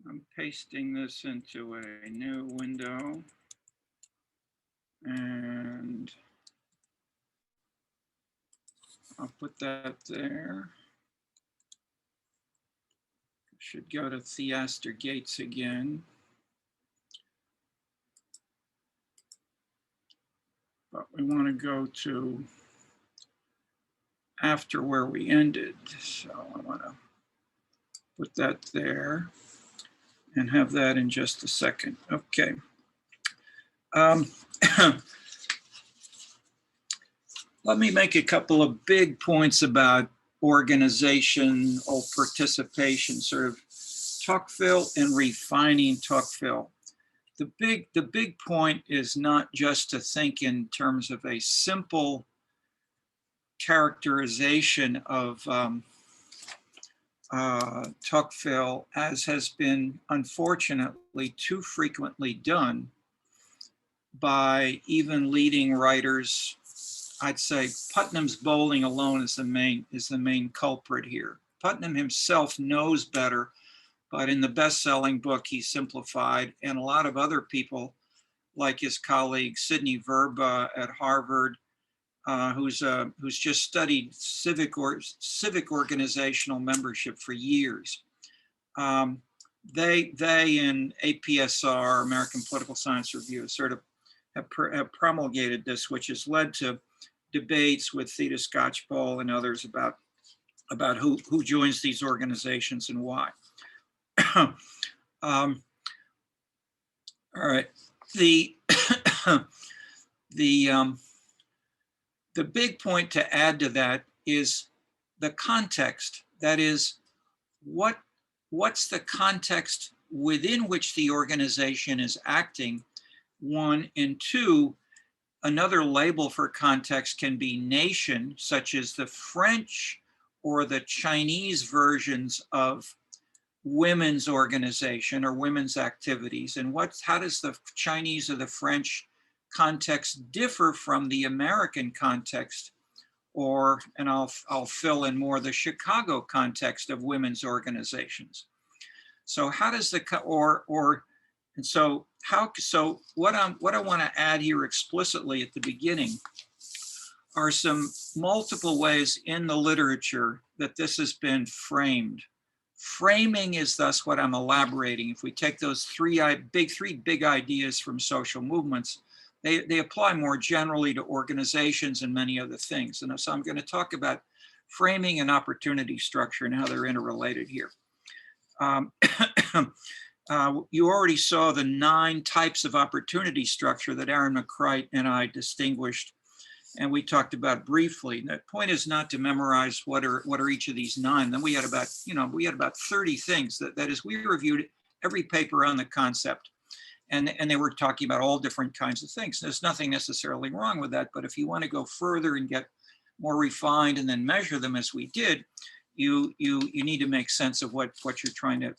I'm pasting this into a new window, and I'll put that there. Should go to Theaster Gates again. But we want to go to after where we ended. So I want to put that there and have that in just a second. Okay. Let me make a couple of big points about organization or participation, sort of Tocqueville and refining Tocqueville. The big point is not just to think in terms of a simple characterization of Tocqueville, as has been unfortunately too frequently done by even leading writers. I'd say Putnam's Bowling alone is the main culprit here. Putnam himself knows better, but in the best-selling book he simplified, and a lot of other people, like his colleague Sidney Verba at Harvard, who's just studied civic organizational membership for years. They in APSR, American Political Science Review, sort of have promulgated this, which has led to debates with Theda Skocpol and others about who joins these organizations and why. All right, the big point to add to that is the context. That is, what's the context within which the organization is acting, one, and two, another label for context can be nation, such as the French or the Chinese versions of women's organization or women's activities, and how does the Chinese or the French context differ from the American context, and I'll fill in more the Chicago context of women's organizations. So how does what I want to add here explicitly at the beginning are some multiple ways in the literature that this has been framed. Framing is thus what I'm elaborating. If we take those three big ideas from social movements, they apply more generally to organizations and many other things. And so I'm going to talk about framing and opportunity structure and how they're interrelated here. You already saw the 9 types of opportunity structure that Aaron McCreight and I distinguished, and we talked about briefly. The point is not to memorize what are each of these 9. Then we had about 30 things. That is, we reviewed every paper on the concept, and they were talking about all different kinds of things. There's nothing necessarily wrong with that, but if you want to go further and get more refined and then measure them as we did, you need to make sense of what you're trying to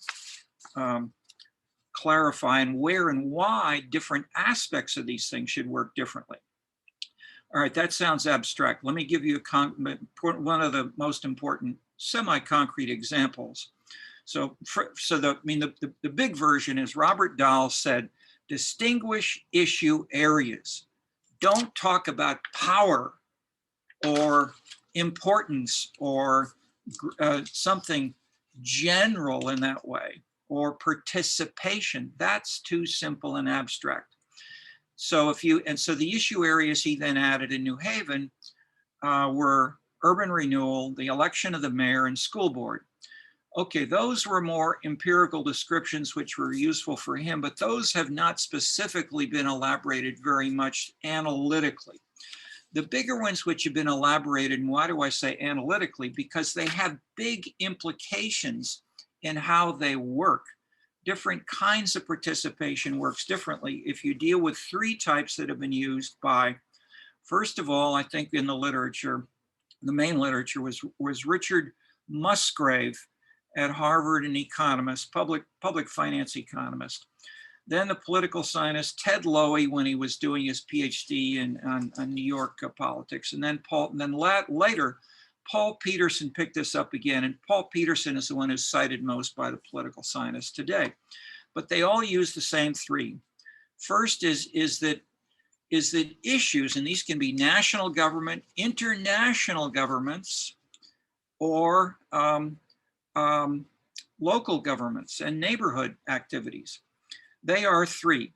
clarify, and where and why different aspects of these things should work differently. All right, that sounds abstract. Let me give you one of the most important semi-concrete examples. The big version is Robert Dahl said, distinguish issue areas. Don't talk about power or importance or something general in that way, or participation. That's too simple and abstract. So the issue areas he then added in New Haven were urban renewal, the election of the mayor, and school board. Okay, those were more empirical descriptions which were useful for him, but those have not specifically been elaborated very much analytically. The bigger ones which have been elaborated, and why do I say analytically? Because they have big implications in how they work. Different kinds of participation works differently. If you deal with 3 types that have been used by, first of all, I think in the literature, the main literature was Richard Musgrave at Harvard, an economist, public finance economist. Then the political scientist Ted Lowy when he was doing his PhD on New York politics, and then later Paul Peterson picked this up again, and Paul Peterson is the one who's cited most by the political scientists today. But they all use the same three. First is that issues, and these can be national government, international governments, or local governments and neighborhood activities. They are three: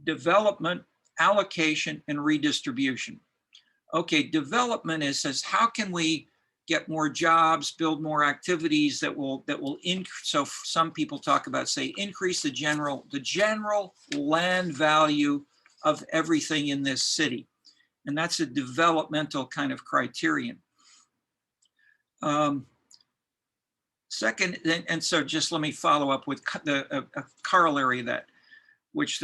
development, allocation, and redistribution. Okay, development says how can we get more jobs, build more activities that will increase. So some people talk about, say, increase the general land value of everything in this city, and that's a developmental kind of criterion. Second, and so just let me follow up with a corollary of that, which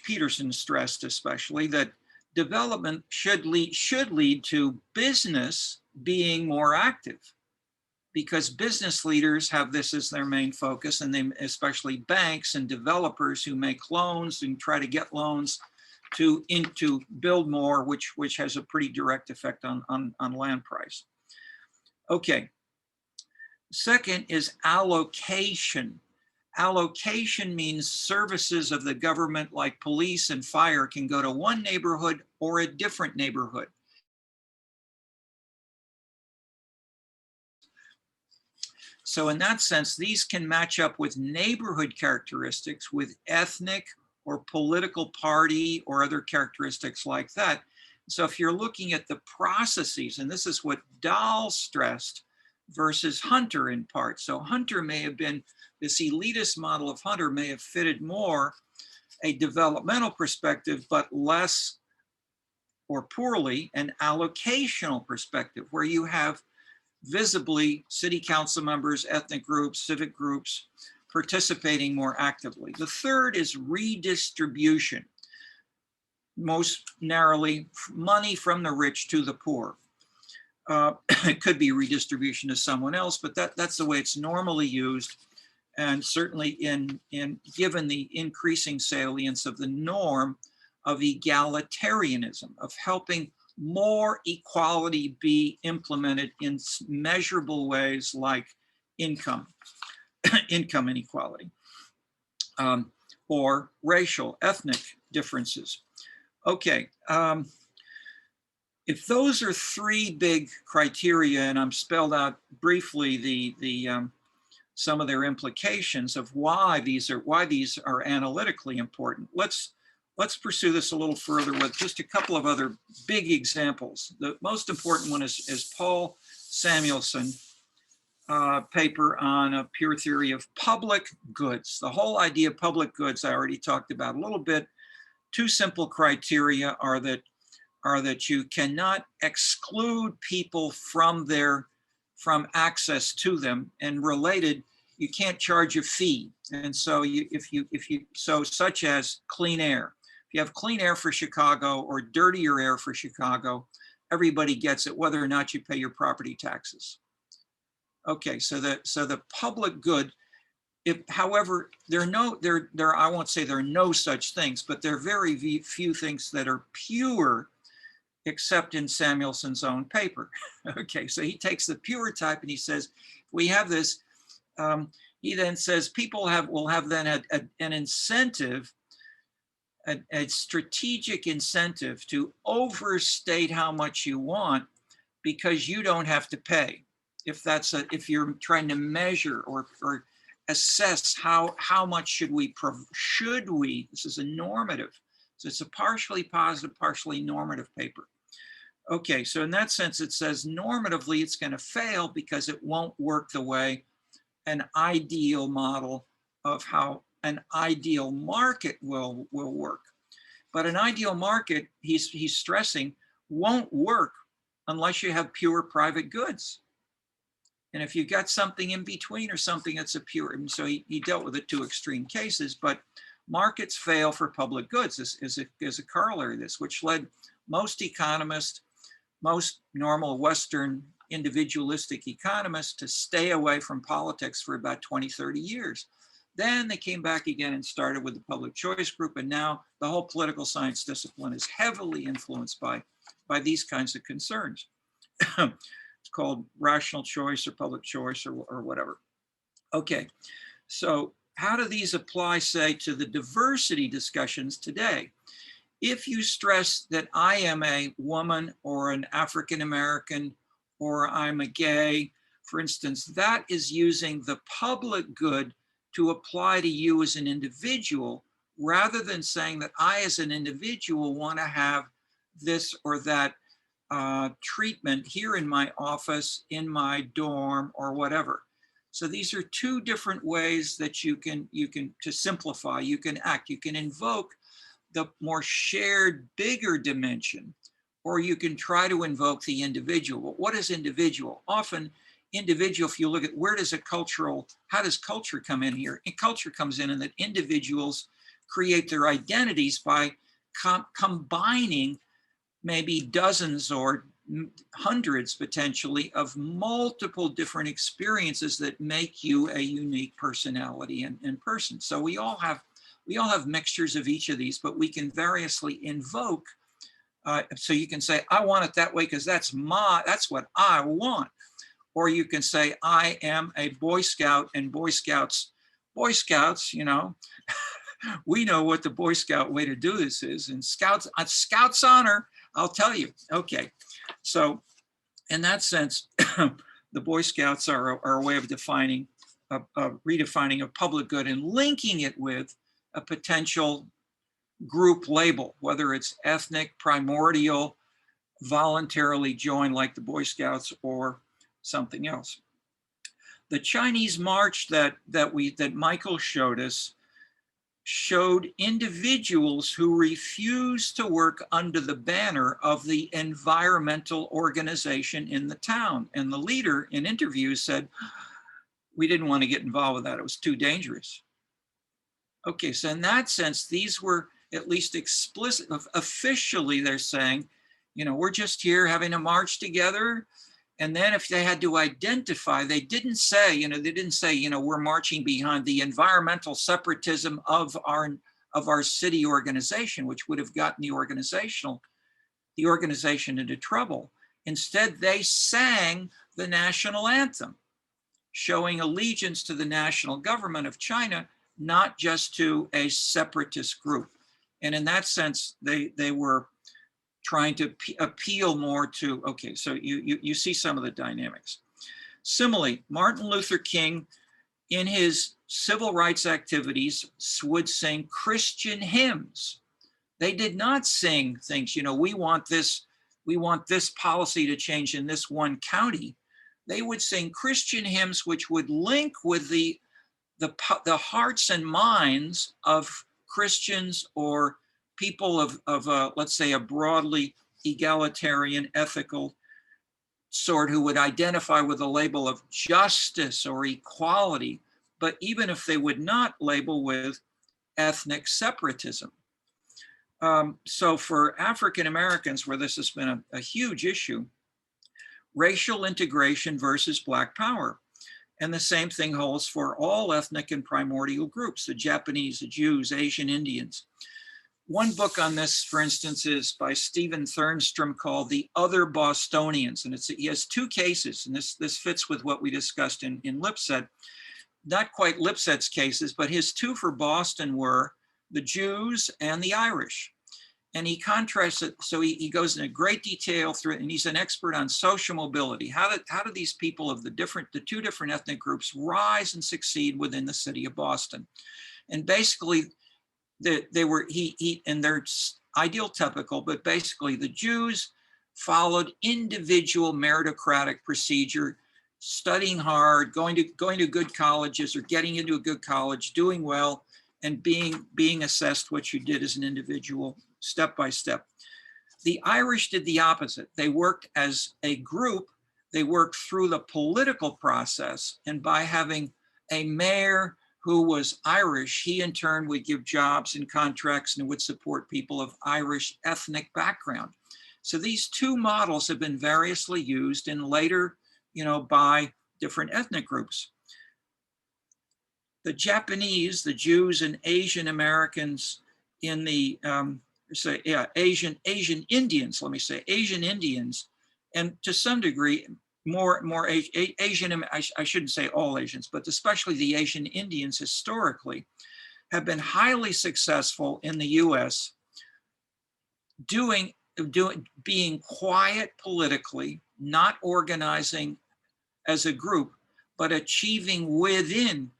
Peterson stressed especially, that development should lead to business being more active, because business leaders have this as their main focus, and they, especially banks and developers who make loans and try to get loans to build more, which has a pretty direct effect on land price. Okay. Second is allocation. Allocation means services of the government like police and fire can go to one neighborhood or a different neighborhood. So in that sense, these can match up with neighborhood characteristics, with ethnic or political party or other characteristics like that. So if you're looking at the processes, and this is what Dahl stressed versus Hunter in part. So Hunter may have been, this elitist model of Hunter may have fitted more a developmental perspective, but less or poorly an allocational perspective, where you have visibly city council members, ethnic groups, civic groups participating more actively. The third is redistribution, most narrowly money from the rich to the poor. It could be redistribution to someone else, but that's the way it's normally used. And certainly given the increasing salience of the norm of egalitarianism, of helping more equality be implemented in measurable ways like income inequality, or racial, ethnic differences. Okay. If those are three big criteria, and I'm spelled out briefly some of their implications of why these are analytically important, let's pursue this a little further with just a couple of other big examples. The most important one is Paul Samuelson paper on a pure theory of public goods. The whole idea of public goods I already talked about a little bit. Two simple criteria are that you cannot exclude people from access to them, and related, you can't charge a fee. And so such as clean air. If you have clean air for Chicago or dirtier air for Chicago, everybody gets it, whether or not you pay your property taxes. Okay, so the public good, however, I won't say there are no such things, but there are very few things that are pure, except in Samuelson's own paper. Okay, so he takes the pure type and he says, we have this, he then says people will have then an incentive, a strategic incentive to overstate how much you want, because you don't have to pay. If you're trying to measure or assess how much should we, this is a normative, so it's a partially positive, partially normative paper. Okay, so in that sense, it says normatively it's going to fail because it won't work the way an ideal model of how an ideal market will work. But an ideal market, he's stressing, won't work unless you have pure private goods. And if you've got something in between or something that's a pure, and so he dealt with the two extreme cases, but markets fail for public goods is a corollary of this, which led most economists, most normal Western individualistic economists to stay away from politics for about 20, 30 years. Then they came back again and started with the public choice group. And now the whole political science discipline is heavily influenced by these kinds of concerns. It's called rational choice or public choice or whatever. Okay, so how do these apply, say, to the diversity discussions today? If you stress that I am a woman or an African American or I'm a gay, for instance, that is using the public good to apply to you as an individual, rather than saying that I as an individual want to have this or that treatment here in my office, in my dorm, or whatever. So these are two different ways that you can to simplify, you can act, you can invoke the more shared, bigger dimension, or you can try to invoke the individual. But what is individual? Often individual, if you look at how does culture come in here? And culture comes in that individuals create their identities by combining maybe dozens or hundreds potentially of multiple different experiences that make you a unique personality and person. So we all have mixtures of each of these, but we can variously invoke. So you can say, I want it that way because that's what I want. Or you can say, I am a Boy Scout, and Boy Scouts, we know what the Boy Scout way to do this is. And Scouts honor, I'll tell you. Okay, so in that sense, the Boy Scouts are a way of redefining a public good and linking it with a potential group label, whether it's ethnic, primordial, voluntarily joined like the Boy Scouts, or something else. The Chinese march that Michael showed us showed individuals who refused to work under the banner of the environmental organization in the town. And the leader in interviews said, we didn't want to get involved with that. It was too dangerous. Okay, so in that sense, these were at least explicit, officially they're saying, we're just here having a march together. And then if they had to identify, they didn't say, we're marching behind the environmental separatism of our city organization, which would have gotten the organization into trouble. Instead, they sang the national anthem, showing allegiance to the national government of China, not just to a separatist group. And in that sense, they were trying to appeal more to, okay, so you see some of the dynamics. Similarly, Martin Luther King, in his civil rights activities, would sing Christian hymns. They did not sing things, we want this policy to change in this one county. They would sing Christian hymns which would link with the hearts and minds of Christians or people of let's say, a broadly egalitarian, ethical sort, who would identify with a label of justice or equality, but even if they would not label with ethnic separatism. So for African Americans, where this has been a huge issue, racial integration versus Black power. And the same thing holds for all ethnic and primordial groups, the Japanese, the Jews, Asian Indians. One book on this, for instance, is by Stephen Thernstrom, called The Other Bostonians. And he has two cases, and this fits with what we discussed in Lipset. Not quite Lipset's cases, but his two for Boston were the Jews and the Irish. And he contrasts it, so he goes into great detail through it, and he's an expert on social mobility. How do these people of the two different ethnic groups rise and succeed within the city of Boston? And basically, and they're ideal typical, but basically the Jews followed individual meritocratic procedure, studying hard, going to good colleges or getting into a good college, doing well, and being assessed what you did as an individual step by step. The Irish did the opposite. They worked as a group. They worked through the political process, and by having a mayor who was Irish, he in turn would give jobs and contracts and would support people of Irish ethnic background. So these two models have been variously used and later, by different ethnic groups. The Japanese, the Jews, and Asian Americans in the Asian Indians, Asian Indians, and to some degree, more Asian, I shouldn't say all Asians, but especially the Asian Indians historically have been highly successful in the US being quiet politically, not organizing as a group, but achieving within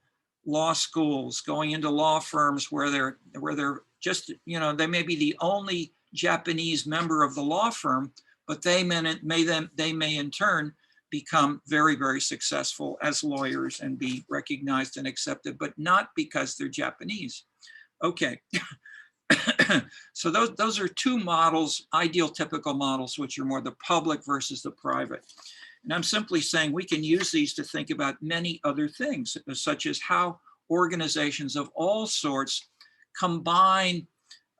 law schools, going into law firms where they're just, they may be the only Japanese member of the law firm, but they may in turn become very, very successful as lawyers and be recognized and accepted, but not because they're Japanese. Okay. So those are two models, ideal typical models, which are more the public versus the private. And I'm simply saying we can use these to think about many other things, such as how organizations of all sorts combine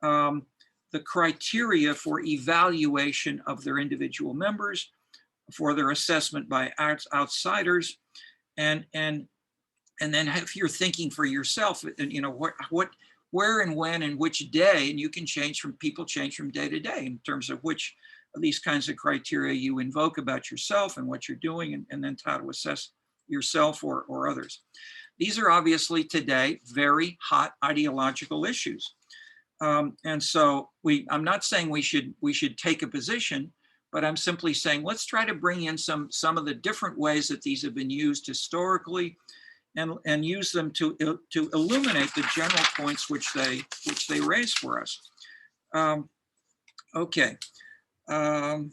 the criteria for evaluation of their individual members, for their assessment by outsiders, and then if you're thinking for yourself, where and when and which day, and you can people change from day to day in terms of which of these kinds of criteria you invoke about yourself and what you're doing, and then how to assess yourself or others. These are obviously today very hot ideological issues. And so I'm not saying we should take a position, but I'm simply saying let's try to bring in some of the different ways that these have been used historically, and use them to illuminate the general points which they raise for us. Okay. And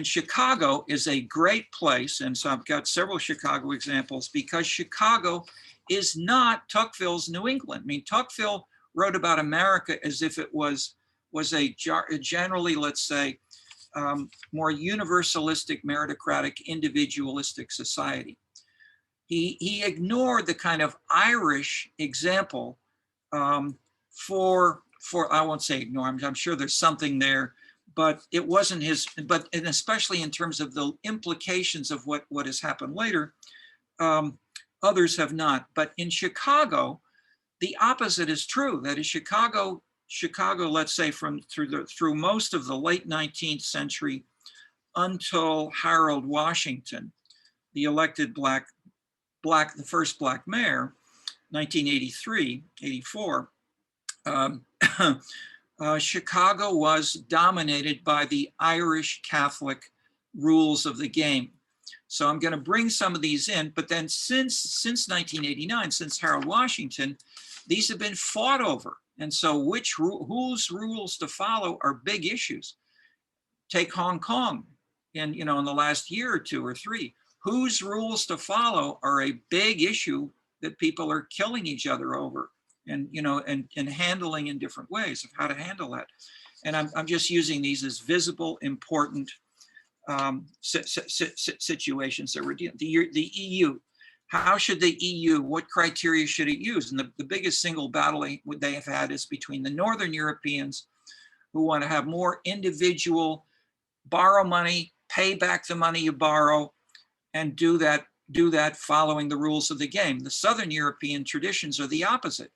Chicago is a great place, and so I've got several Chicago examples, because Chicago is not Tocqueville's New England. I mean, Tocqueville wrote about America as if it was a generally, let's say, more universalistic, meritocratic, individualistic society. He ignored the kind of Irish example for I won't say ignore, I'm sure there's something there, but it wasn't his, and especially in terms of the implications of what has happened later, others have not. But in Chicago, the opposite is true. That is, Chicago, let's say through most of the late 19th century until Harold Washington, the elected the first black mayor, 1983, 84, Chicago was dominated by the Irish Catholic rules of the game. So I'm going to bring some of these in, but then since 1989, since Harold Washington, these have been fought over. And so whose rules to follow are big issues. Take Hong Kong in the last year or two or three. Whose rules to follow are a big issue that people are killing each other over, and handling in different ways of how to handle that. And I'm just using these as visible, important situations that we're dealing. The EU. How should the EU, what criteria should it use? And the biggest single battle they have had is between the Northern Europeans, who want to have more individual, borrow money, pay back the money you borrow, and do that following the rules of the game. The Southern European traditions are the opposite.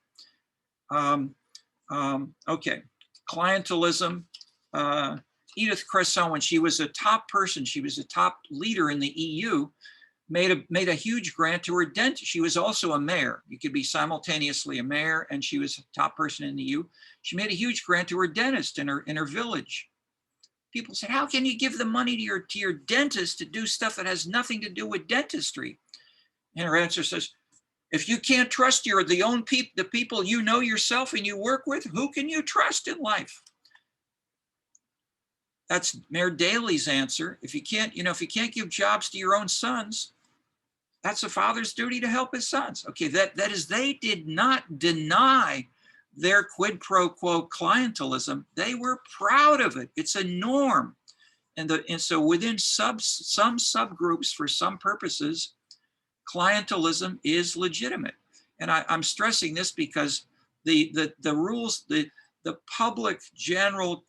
Okay, clientelism. Edith Cresson, when she was a top person, she was a top leader in the EU, made a huge grant to her dentist. She was also a mayor. You could be simultaneously a mayor, and she was a top person in the EU. She made a huge grant to her dentist in her village. People said, how can you give the money to your dentist to do stuff that has nothing to do with dentistry? And her answer says, if you can't trust the people you know yourself and you work with, who can you trust in life? That's Mayor Daley's answer. If you can't give jobs to your own sons, that's a father's duty to help his sons. Okay, that is, they did not deny their quid pro quo clientelism. They were proud of it. It's a norm. And so within some subgroups, for some purposes, clientelism is legitimate. And I'm stressing this because the rules, the public general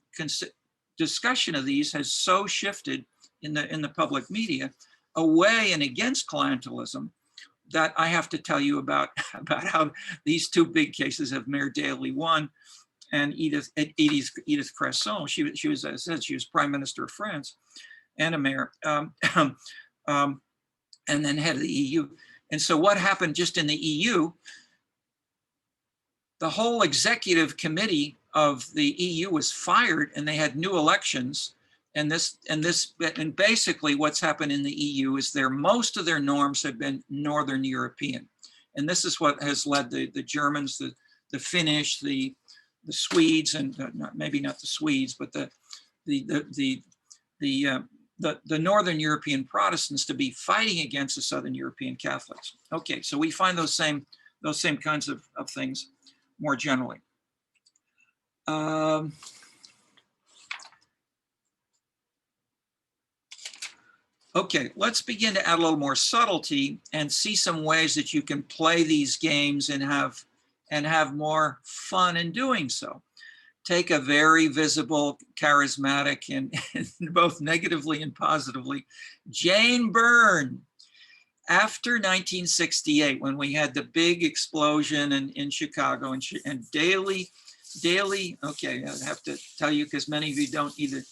discussion of these has so shifted in the public media away and against clientelism that I have to tell you about how these two big cases of Mayor Daley, one, Edith Cresson. She was, as I said, she was Prime Minister of France and a mayor, and then head of the EU. And so what happened just in the EU, the whole executive committee of the EU was fired and they had new elections. And basically what's happened in the EU is most of their norms have been Northern European. And this is what has led the Germans, the Finnish, the Swedes, and maybe not the Swedes, but the Northern European Protestants to be fighting against the Southern European Catholics. Okay, so we find those same kinds of things more generally. Okay, let's begin to add a little more subtlety and see some ways that you can play these games and have more fun in doing so. Take a very visible, charismatic, and both negatively and positively, Jane Byrne. After 1968, when we had the big explosion in Chicago, and Daley, okay, I have to tell you because many of you don't either.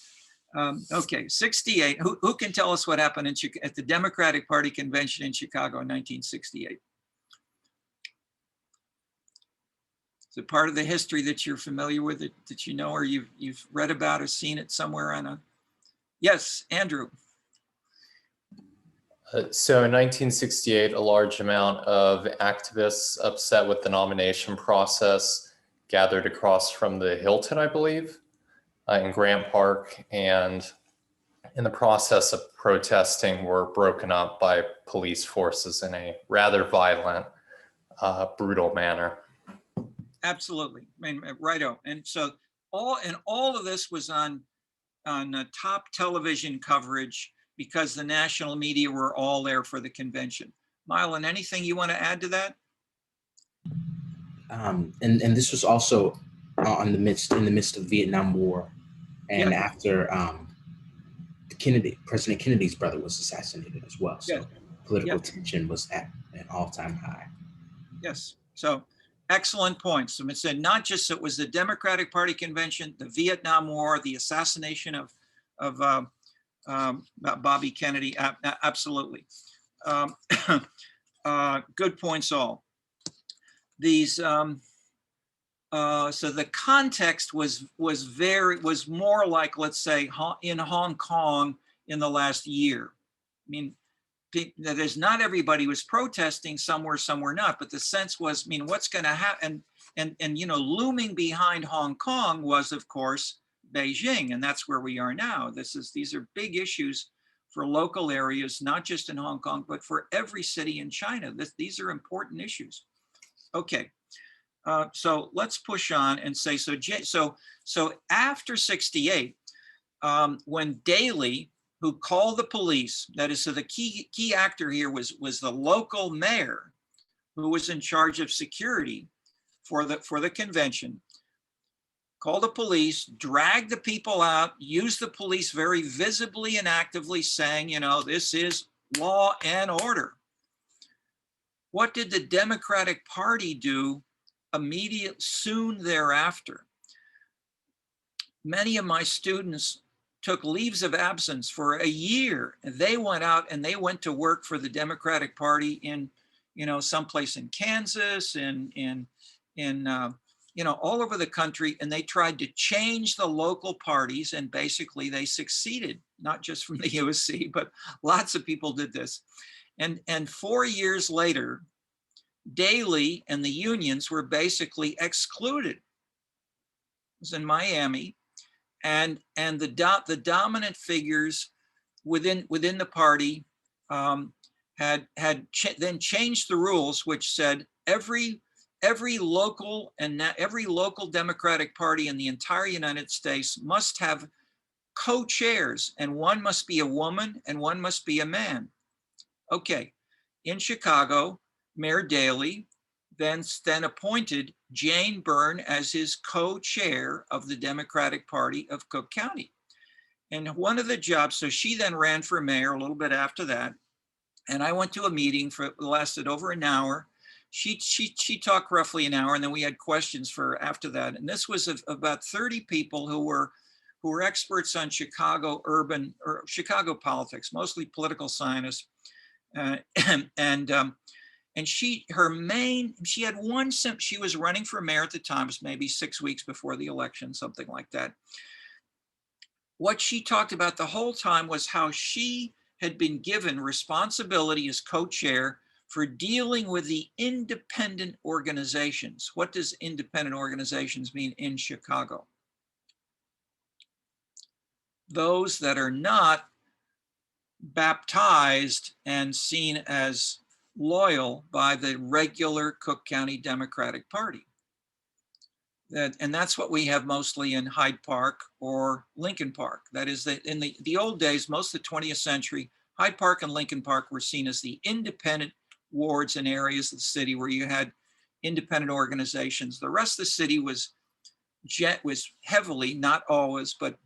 Okay, 68. Who can tell us what happened at the Democratic Party convention in Chicago in 1968? Is it part of the history that you're familiar with, that you know, or you've read about or seen it somewhere on a? Yes, Andrew. So in 1968, a large amount of activists upset with the nomination process gathered across from the Hilton, I believe, in Grant Park, and in the process of protesting were broken up by police forces in a rather violent, brutal manner. Absolutely, I mean, righto. And so all of this was on top television coverage because the national media were all there for the convention. Mylan, anything you want to add to that? And this was also in the midst of the Vietnam War, and after President Kennedy's brother was assassinated as well. So political tension was at an all-time high. Yes. So excellent points. So it said not just it was the Democratic Party convention, the Vietnam War, the assassination of Bobby Kennedy. Absolutely. Good points all. These so the context was more like, let's say, in Hong Kong in the last year. I mean, that is, not everybody was protesting, some were not, but the sense was, I mean, what's going to happen? And you know, looming behind Hong Kong was, of course, Beijing, and that's where we are now. These are big issues for local areas, not just in Hong Kong, but for every city in China. These are important issues. Okay, so let's push on and say, so after 68, when Daley, who called the police, that is, so the key actor here was the local mayor who was in charge of security for the convention, called the police, dragged the people out, used the police very visibly and actively, saying, you know, this is law and order. What did the Democratic Party do soon thereafter? Many of my students took leaves of absence for a year, and they went out and they went to work for the Democratic Party in, you know, someplace in Kansas, in you know, all over the country, and they tried to change the local parties, and basically they succeeded, not just from the USC, but lots of people did this. And 4 years later, Daley and the unions were basically excluded. It was in Miami, and the dominant figures within the party had then changed the rules, which said every local Democratic Party in the entire United States must have co-chairs, and one must be a woman and one must be a man. Okay, in Chicago, Mayor Daley then appointed Jane Byrne as his co-chair of the Democratic Party of Cook County. And one of the jobs, so she then ran for mayor a little bit after that. And I went to a meeting that lasted over an hour, She talked roughly an hour, and then we had questions for after that. And this was about 30 people who were experts on Chicago urban or Chicago politics, mostly political scientists. And she had one, she was running for mayor at the time, it was maybe 6 weeks before the election, something like that. What she talked about the whole time was how she had been given responsibility as co-chair for dealing with the independent organizations. What does independent organizations mean in Chicago? Those that are not baptized and seen as loyal by the regular Cook County Democratic Party. And that's what we have mostly in Hyde Park or Lincoln Park. That is, that in the old days, most of the 20th century, Hyde Park and Lincoln Park were seen as the independent wards and areas of the city where you had independent organizations. The rest of the city was heavily, not always, but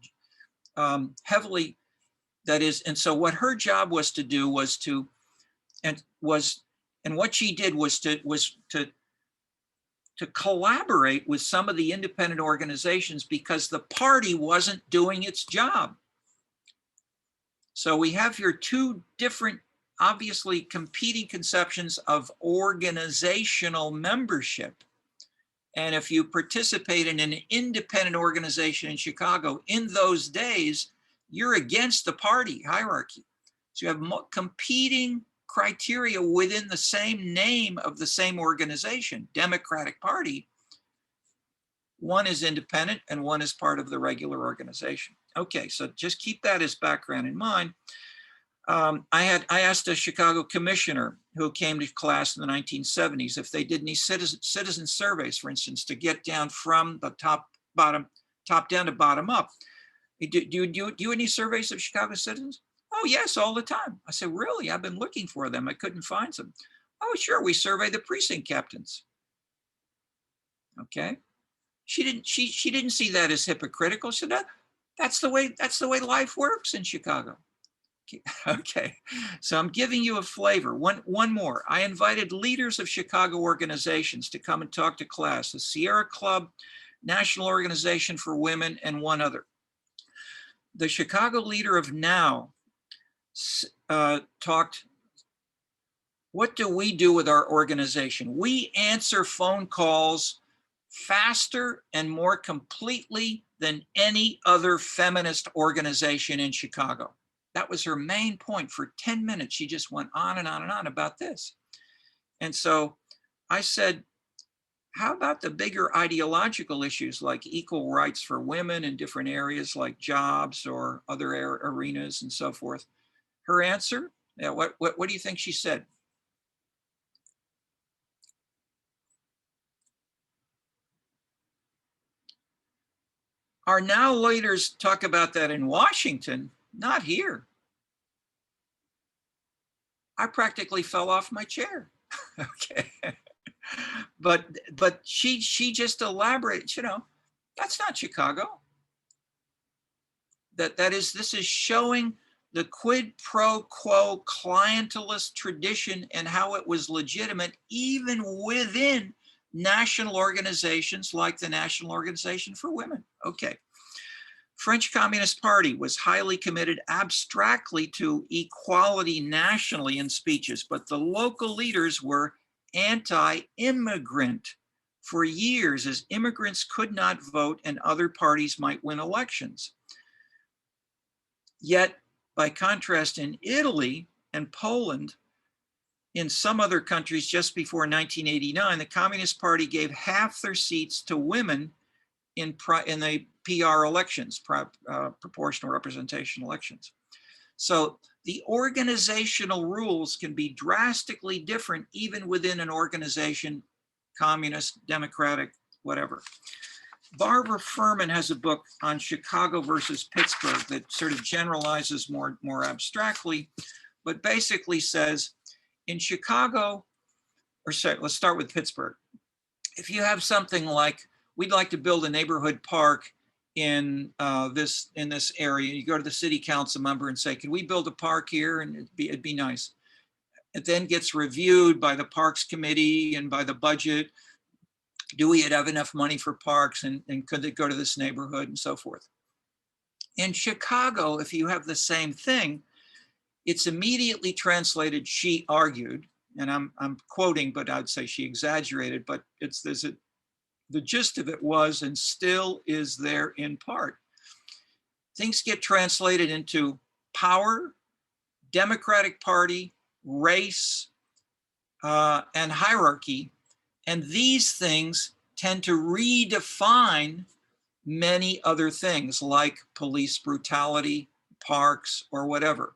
heavily, that is, and so what her job was to do was to, and what she did was to collaborate with some of the independent organizations because the party wasn't doing its job. So we have here two different, obviously competing conceptions of organizational membership. And if you participate in an independent organization in Chicago in those days, you're against the party hierarchy. So you have competing criteria within the same name of the same organization, Democratic Party. One is independent and one is part of the regular organization. Okay, so just keep that as background in mind. I asked a Chicago commissioner who came to class in the 1970s if they did any citizen surveys, for instance, to get down from the top down to bottom up. Do you any surveys of Chicago citizens? Oh, yes, all the time. I said, really? I've been looking for them. I couldn't find them. Oh, sure. We survey the precinct captains. Okay. She didn't see that as hypocritical. She said, that's the way life works in Chicago. Okay. So I'm giving you a flavor. One more. I invited leaders of Chicago organizations to come and talk to class, the Sierra Club, National Organization for Women, and one other. The Chicago leader of NOW talked, what do we do with our organization? We answer phone calls faster and more completely than any other feminist organization in Chicago. That was her main point. For 10 minutes, she just went on and on and on about this. And so I said, how about the bigger ideological issues like equal rights for women in different areas like jobs or other arenas and so forth? Her answer, yeah, what do you think she said? Our NOW leaders talk about that in Washington, not here. I practically fell off my chair. Okay. But she just elaborated, that's not Chicago. This is showing the quid pro quo clientelist tradition and how it was legitimate even within national organizations like the National Organization for Women. Okay. French Communist Party was highly committed abstractly to equality nationally in speeches, but the local leaders were anti-immigrant for years, as immigrants could not vote and other parties might win elections. Yet, by contrast, in Italy and Poland, in some other countries just before 1989, the Communist Party gave half their seats to women in the PR elections, proportional representation elections. So the organizational rules can be drastically different even within an organization, communist, democratic, whatever. Barbara Furman has a book on Chicago versus Pittsburgh that sort of generalizes more abstractly, but basically says in Chicago, or sorry, let's start with Pittsburgh. If you have something like, we'd like to build a neighborhood park in this area, you go to the city council member and say, can we build a park here? And it'd be nice. It then gets reviewed by the Parks Committee and by the budget. Do we have enough money for parks, and could it go to this neighborhood, and so forth. In Chicago, if you have the same thing, it's immediately translated, she argued, and I'm quoting, but I'd say she exaggerated, but the gist of it was, and still is there in part. Things get translated into power, Democratic Party, race, and hierarchy. And these things tend to redefine many other things like police brutality, parks, or whatever.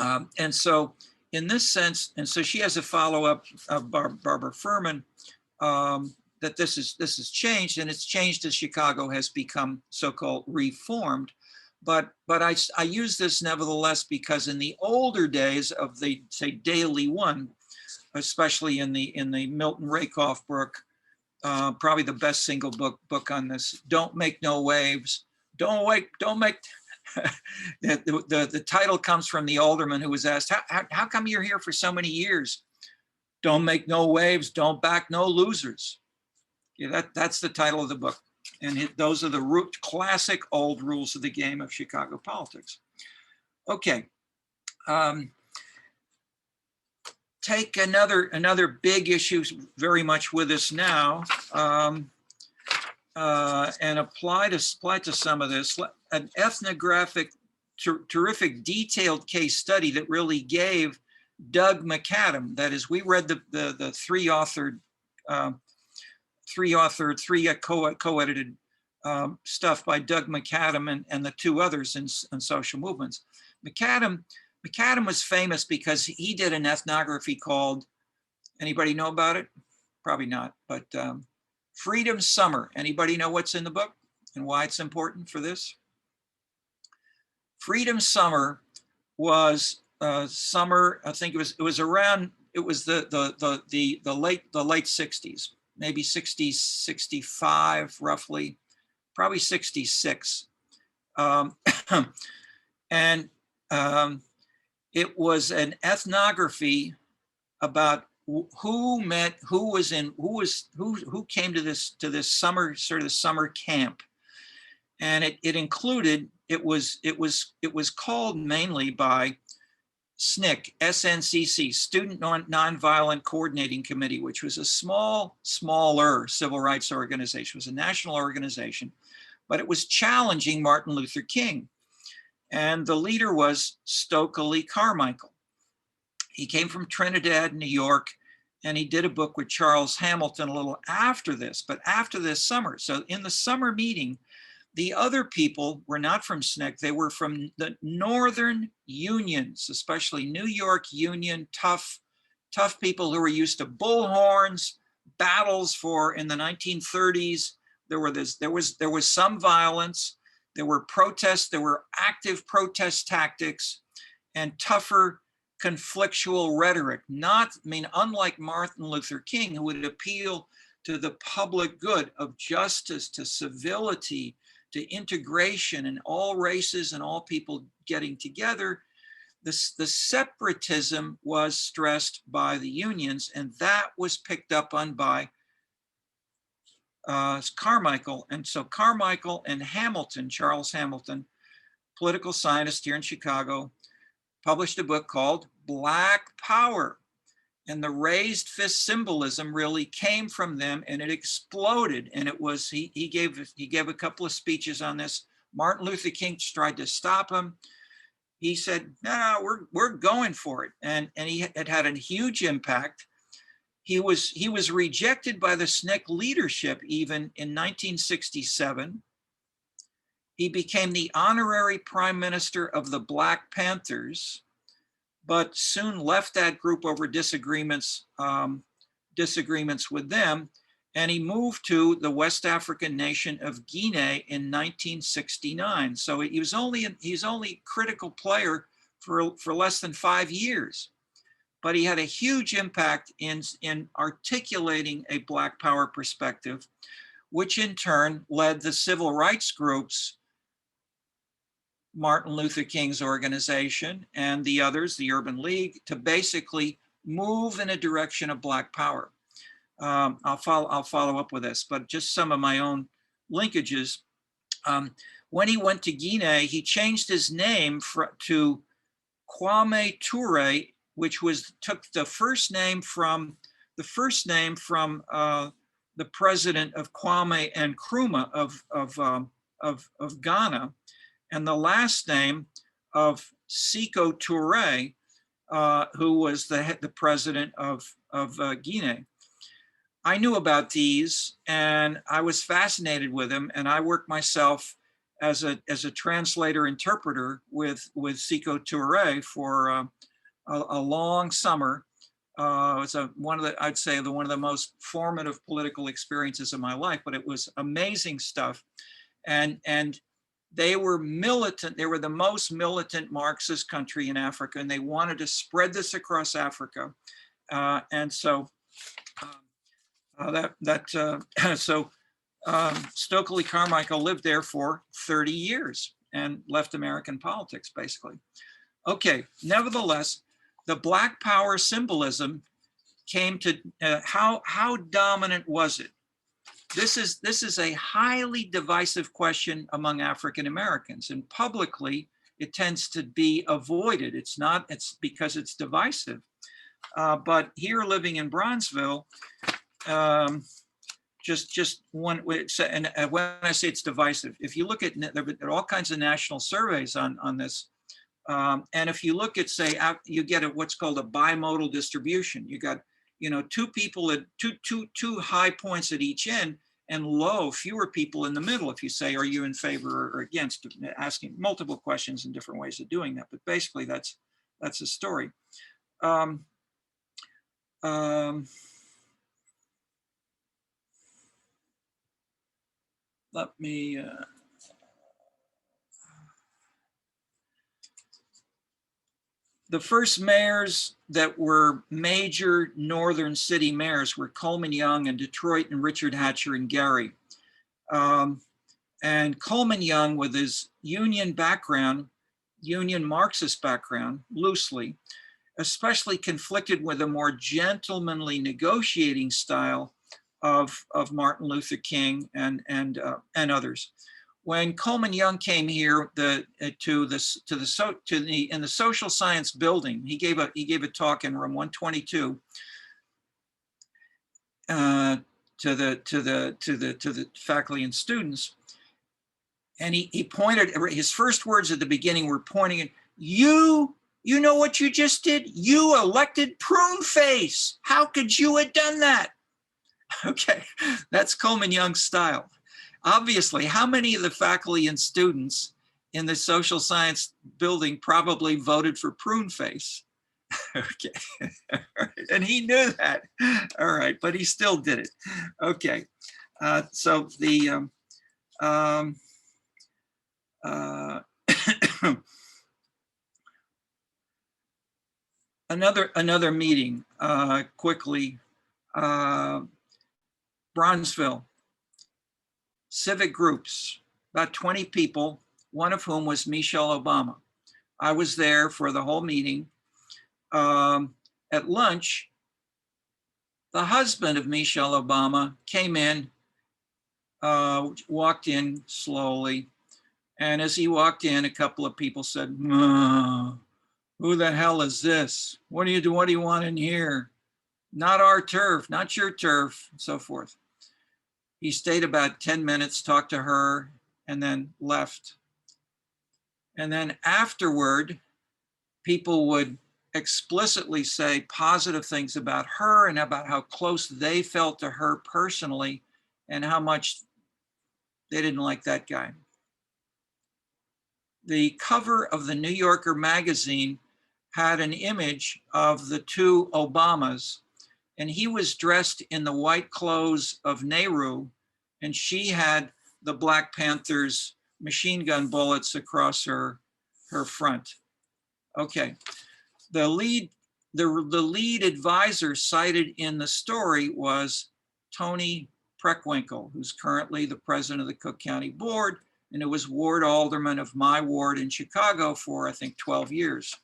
And so in this sense, and so she has a follow-up of Barbara Furman, that this has changed, and it's changed as Chicago has become so-called reformed. But I use this nevertheless because in the older days of the, say, Daily One, especially in the Milton Rakoff book, probably the best single book on this, Don't Make No Waves. Don't make, the title comes from the alderman who was asked, how come you're here for so many years? Don't make no waves, don't back no losers. Yeah, that's the title of the book. And those are the classic old rules of the game of Chicago politics. Okay. Take another big issue very much with us now, and apply to some of this. An ethnographic, terrific, detailed case study that really gave Doug McAdam. That is, we read the three co-edited stuff by Doug McAdam and the two others in Social Movements. McAdam was famous because he did an ethnography called, anybody know about it? Probably not, but Freedom Summer. Anybody know what's in the book and why it's important for this? Freedom Summer was summer, I think it was around, it was the late 60s, maybe 60, 65 roughly, probably 66. And it was an ethnography about who came to this summer, sort of summer camp. And it included, it was called mainly by SNCC, SNCC, Student Nonviolent Coordinating Committee, which was a smaller civil rights organization. It was a national organization, but it was challenging Martin Luther King. And the leader was Stokely Carmichael. He came from Trinidad, New York, and he did a book with Charles Hamilton a little after this, but after this summer. So in the summer meeting, the other people were not from SNCC, they were from the northern unions, especially New York Union, tough people who were used to bullhorns, battles in the 1930s. There was some violence. There were protests, there were active protest tactics and tougher conflictual rhetoric. Unlike Martin Luther King, who would appeal to the public good of justice, to civility, to integration and all races and all people getting together, the separatism was stressed by the unions, and that was picked up on by Carmichael. And so Carmichael and Hamilton, Charles Hamilton, political scientist here in Chicago, published a book called Black Power. And the raised fist symbolism really came from them, and it exploded. And it was, he gave a couple of speeches on this. Martin Luther King tried to stop him. He said, no, we're going for it. And he had a huge impact. He was rejected by the SNCC leadership even in 1967. He became the honorary prime minister of the Black Panthers, but soon left that group over disagreements with them. And he moved to the West African nation of Guinea in 1969. So he's only critical player for less than 5 years. But he had a huge impact in articulating a Black Power perspective, which in turn led the civil rights groups Martin Luther King's organization and the others, the Urban League, to basically move in a direction of Black power. I'll follow up with this, but just some of my own linkages. When he went to Guinea, he changed his name to Kwame Ture, which took the first name from the president of Kwame Nkrumah of Ghana, and the last name of Sekou Touré, who was the president of Guinea. I knew about these, and I was fascinated with them, and I worked myself as a translator interpreter with Sekou Touré for a long summer. It was one of the most formative political experiences of my life, but it was amazing stuff. And they were militant. They were the most militant Marxist country in Africa, and they wanted to spread this across Africa. And so Stokely Carmichael lived there for 30 years and left American politics, basically. Okay, nevertheless, the Black power symbolism came to, how dominant was it? This is a highly divisive question among African Americans, and publicly it tends to be avoided. It's because it's divisive. But here, living in Bronzeville, just one, and when I say it's divisive, if you look at all kinds of national surveys on this, and if you look at, say, you get what's called a bimodal distribution. You got, two people at two high points at each end, and fewer people in the middle. If you say, are you in favor or against, asking multiple questions and different ways of doing that. But basically, that's a story. Let me, the first mayors that were major northern city mayors were Coleman Young and Detroit, and Richard Hatcher and Gary. And Coleman Young, with his union Marxist background, loosely, especially conflicted with a more gentlemanly negotiating style of Martin Luther King and others. When Coleman Young came here in the social science building, he gave a talk in room 122 to the faculty and students, and he pointed. His first words at the beginning were pointing at you. You know what you just did? You elected Prune Face. How could you have done that? Okay, that's Coleman Young's style. Obviously, how many of the faculty and students in the social science building probably voted for Prune Face? Okay, and he knew that. All right, but he still did it. Okay, so the another meeting quickly. Bronzeville, civic groups, about 20 people, one of whom was Michelle Obama. I was there for the whole meeting. At lunch, the husband of Michelle Obama came in, walked in slowly, and as he walked in, a couple of people said, who the hell is this? What do you want in here? Not our turf, not your turf, and so forth. He stayed about 10 minutes, talked to her, and then left. And then afterward, people would explicitly say positive things about her and about how close they felt to her personally and how much they didn't like that guy. The cover of the New Yorker magazine had an image of the two Obamas, and he was dressed in the white clothes of Nehru, and she had the Black Panthers machine gun bullets across her front. Okay, the lead advisor cited in the story was Tony Preckwinkle, who's currently the president of the Cook County Board and it was ward alderman of my ward in Chicago for, I think, 12 years,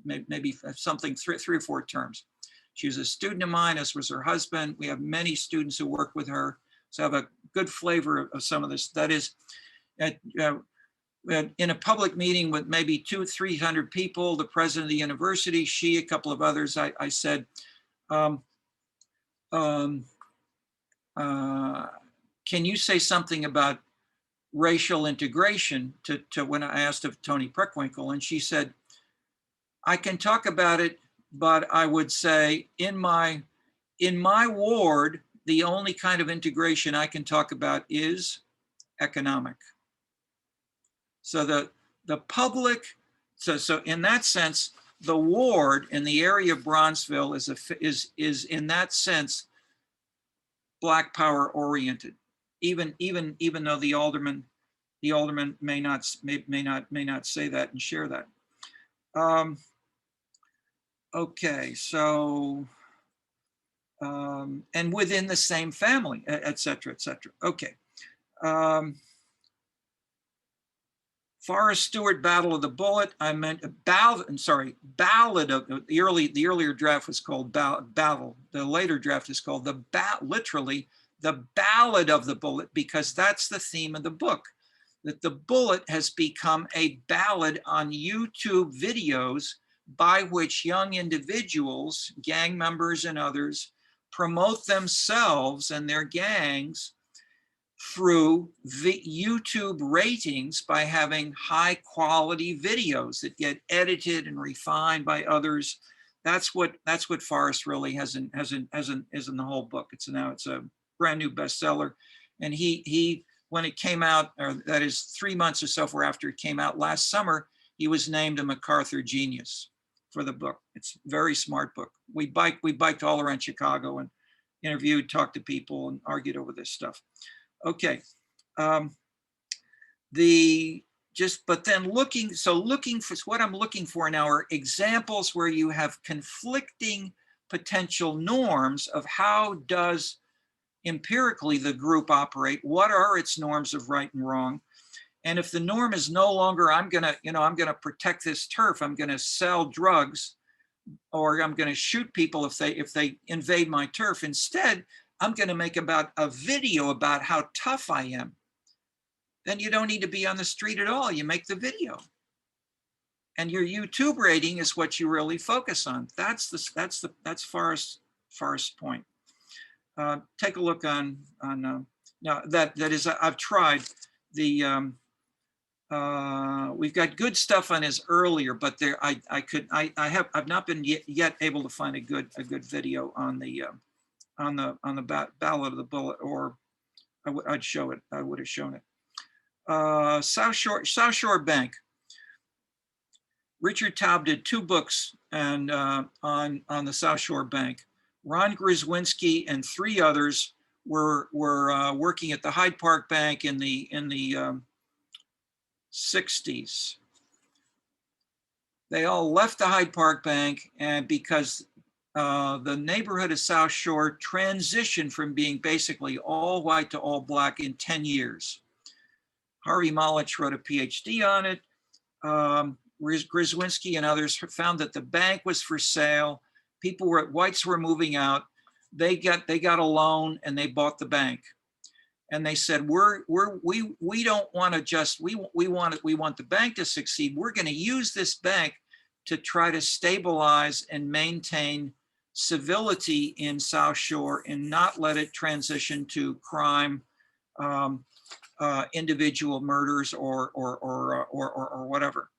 maybe something, three or four terms. She was a student of mine, as was her husband. We have many students who work with her, so I have a good flavor of some of this. That is, in a public meeting with maybe 200-300 people, the president of the university, she, a couple of others, I said, can you say something about racial integration to when I asked of Toni Preckwinkle? And she said, I can talk about it, but I would say in my ward, the only kind of integration I can talk about is economic. So the public, so in that sense, the ward in the area of Bronzeville is in that sense Black power oriented, even though the alderman may not say that and share that. Okay, so and within the same family, et cetera, et cetera. Okay. Forrest Stewart, Battle of the Bullet. I meant Ballad of the earlier draft was called Battle. The later draft is called literally the Ballad of the Bullet, because that's the theme of the book, that the bullet has become a ballad on YouTube videos by which young individuals, gang members and others, promote themselves and their gangs through YouTube ratings by having high quality videos that get edited and refined by others. That's what Forrest really has in the whole book. It's a brand new bestseller, and he when it came out, or that is 3 months or so after it came out last summer, he was named a MacArthur Genius for the book. It's a very smart book. We biked all around Chicago and interviewed, talked to people, and argued over this stuff. Okay, but then looking for what I'm looking for now are examples where you have conflicting potential norms of how does empirically the group operate, what are its norms of right and wrong, and if the norm is no longer I'm gonna protect this turf, I'm gonna sell drugs, or I'm gonna shoot people if they invade my turf. Instead, I'm going to make about a video about how tough I am. Then you don't need to be on the street at all. You make the video, and your YouTube rating is what you really focus on. That's Forrest's point. Take a look on now that is I've tried the we've got good stuff on his earlier, but there I've not been yet able to find a good video on the Ballad of the Bullet, or I'd show it. I would have shown it. South Shore Bank. Richard Taub did 2 books and on the South Shore Bank. Ron Grzywinski and 3 others were working at the Hyde Park Bank in the 60s. They all left the Hyde Park Bank, and because the neighborhood of South Shore transitioned from being basically all white to all black in 10 years. Harvey Malich wrote a PhD on it. Grzywinski and others found that the bank was for sale. Whites were moving out. They got a loan and they bought the bank. And they said, we don't want to just, we want the bank to succeed. We're going to use this bank to try to stabilize and maintain civility in South Shore and not let it transition to crime, individual murders, or whatever.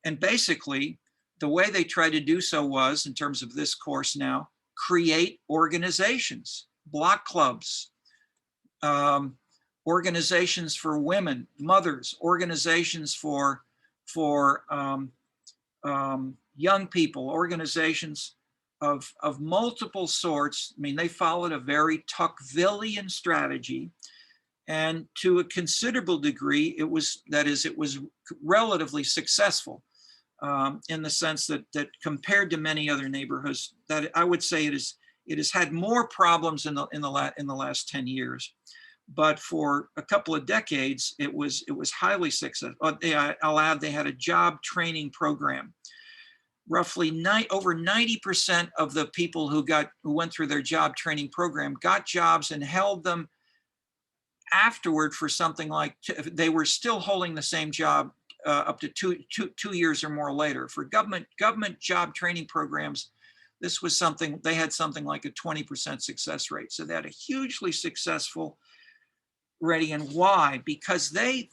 And basically, the way they tried to do so was, in terms of this course now, create organizations, block clubs, organizations for women, mothers, organizations for young people, organizations of multiple sorts. I mean, they followed a very Tocquevillian strategy, and to a considerable degree, it was relatively successful, in the sense that compared to many other neighborhoods, that I would say it has had more problems in the last 10 years. but for a couple of decades, it was highly successful. I'll add, they had a job training program. Roughly over 90% of the people who went through their job training program got jobs and held them afterward for something like, they were still holding the same job up to two years or more later. For government job training programs, this was something, they had something like a 20% success rate. So they had a hugely successful ready. And why? Because they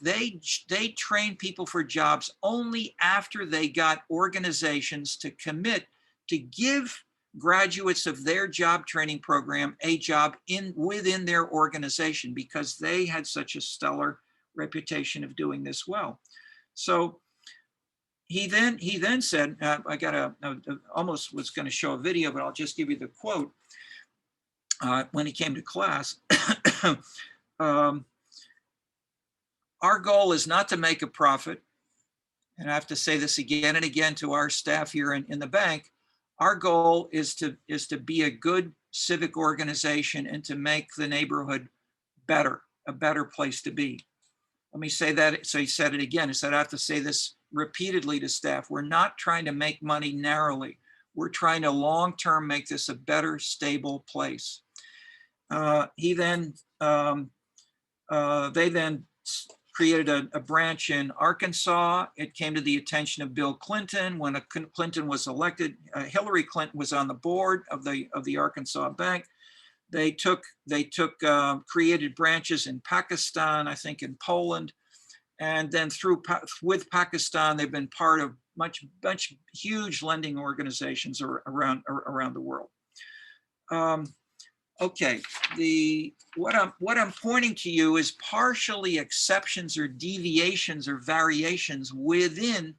trained people for jobs only after they got organizations to commit to give graduates of their job training program a job within their organization, because they had such a stellar reputation of doing this well. So he then said, I almost was going to show a video, but I'll just give you the quote. When he came to class, our goal is not to make a profit. And I have to say this again and again to our staff here in the bank. Our goal is to be a good civic organization and to make the neighborhood better, a better place to be. Let me say that. So he said it again. He said, I have to say this repeatedly to staff. We're not trying to make money narrowly. We're trying to long-term make this a better, stable place. They then created a branch in Arkansas. It came to the attention of Bill Clinton. When Clinton was elected, Hillary Clinton was on the board of the Arkansas Bank. They created branches in Pakistan, I think in Poland, and then with Pakistan, they've been part of much huge lending organizations around the world. Okay, what I'm pointing to you is partially exceptions or deviations or variations within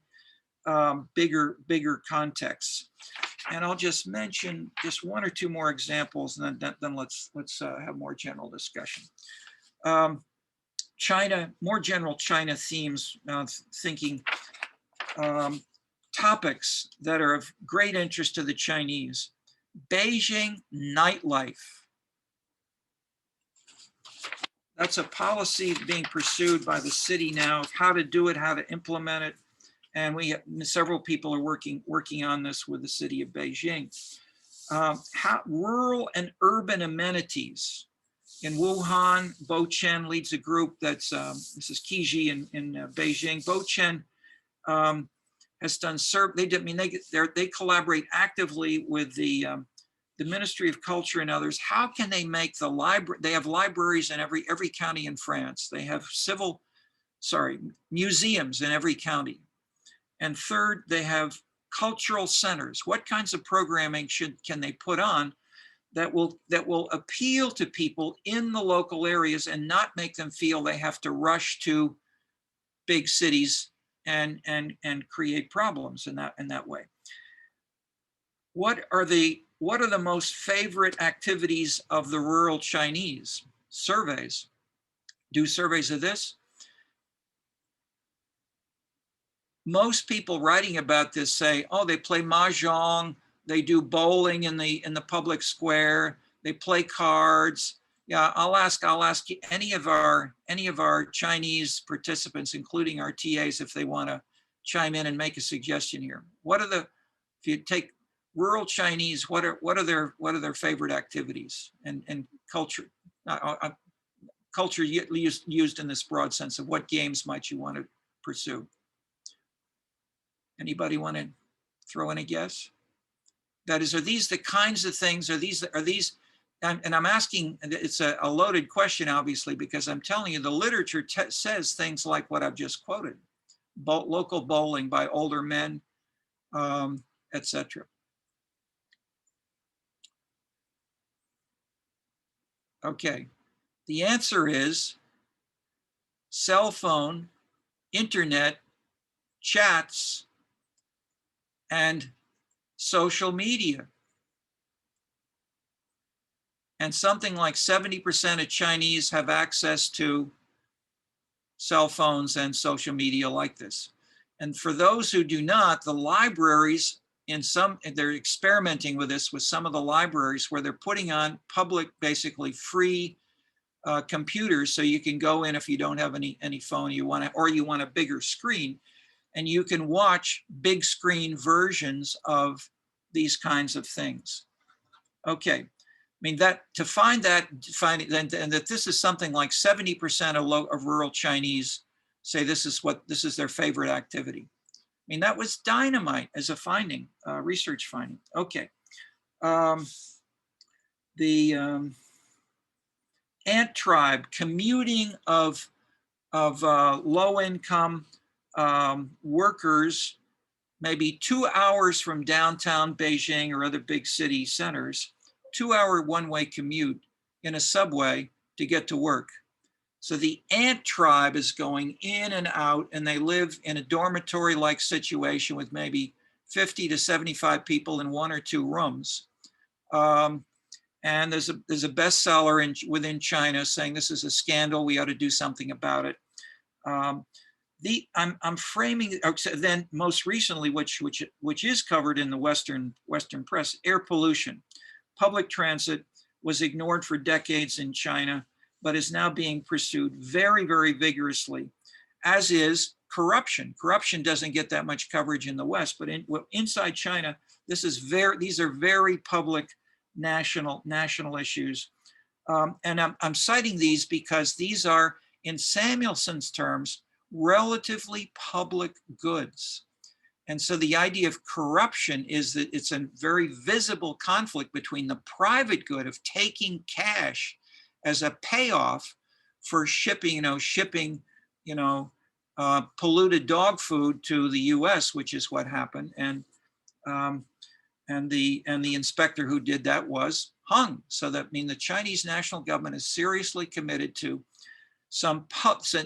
bigger contexts. And I'll just mention just one or two more examples, and then let's have more general discussion. China, more general China themes, thinking topics that are of great interest to the Chinese. Beijing nightlife. That's a policy being pursued by the city now of how to do it, how to implement it. And several people are working on this with the city of Beijing. Rural and urban amenities. In Wuhan, Bo Chen leads a group that's, this is Kiji in Beijing. Bo Chen has done, they collaborate actively with the Ministry of Culture and others. How can they make the library? They have libraries in every county in France. They have museums in every county. And third, they have cultural centers. What kinds of programming can they put on that will appeal to people in the local areas and not make them feel they have to rush to big cities and create problems in that way? What are the most favorite activities of the rural Chinese? Surveys. Do surveys of this. Most people writing about this say, oh, they play mahjong, they do bowling in the public square, they play cards. Yeah, I'll ask any of our Chinese participants, including our TAs, if they want to chime in and make a suggestion here. If you take rural Chinese, what are their favorite activities and culture? Culture used in this broad sense of what games might you want to pursue? Anybody want to throw in a guess? That is, are these the kinds of things? Are these? And I'm asking. It's a loaded question, obviously, because I'm telling you the literature says things like what I've just quoted: local bowling by older men, etc. Okay, the answer is cell phone, internet, chats, and social media. And something like 70% of Chinese have access to cell phones and social media like this. And for those who do not, the libraries, they're experimenting with this with some of the libraries where they're putting on public, basically free computers, so you can go in if you don't have any phone, you want a bigger screen, and you can watch big screen versions of these kinds of things. Okay, I mean, that to find and that this is something like 70% of rural Chinese say this is their favorite activity. I mean, that was dynamite as a finding, research finding. Okay. The ant tribe commuting of low income workers, maybe 2 hours from downtown Beijing or other big city centers, 2-hour one-way commute in a subway to get to work. So the ant tribe is going in and out, and they live in a dormitory-like situation with maybe 50 to 75 people in 1 or 2 rooms. And there's a bestseller within China saying this is a scandal. We ought to do something about it. I'm framing then most recently, which is covered in the Western press, air pollution. Public transit was ignored for decades in China, but is now being pursued very, very vigorously, as is corruption. Corruption doesn't get that much coverage in the West, but inside China, these are very public national issues. And I'm citing these because these are, in Samuelson's terms, relatively public goods. And so the idea of corruption is that it's a very visible conflict between the private good of taking cash as a payoff for shipping polluted dog food to the US, which is what happened. And the inspector who did that was hung. So that the Chinese national government is seriously committed to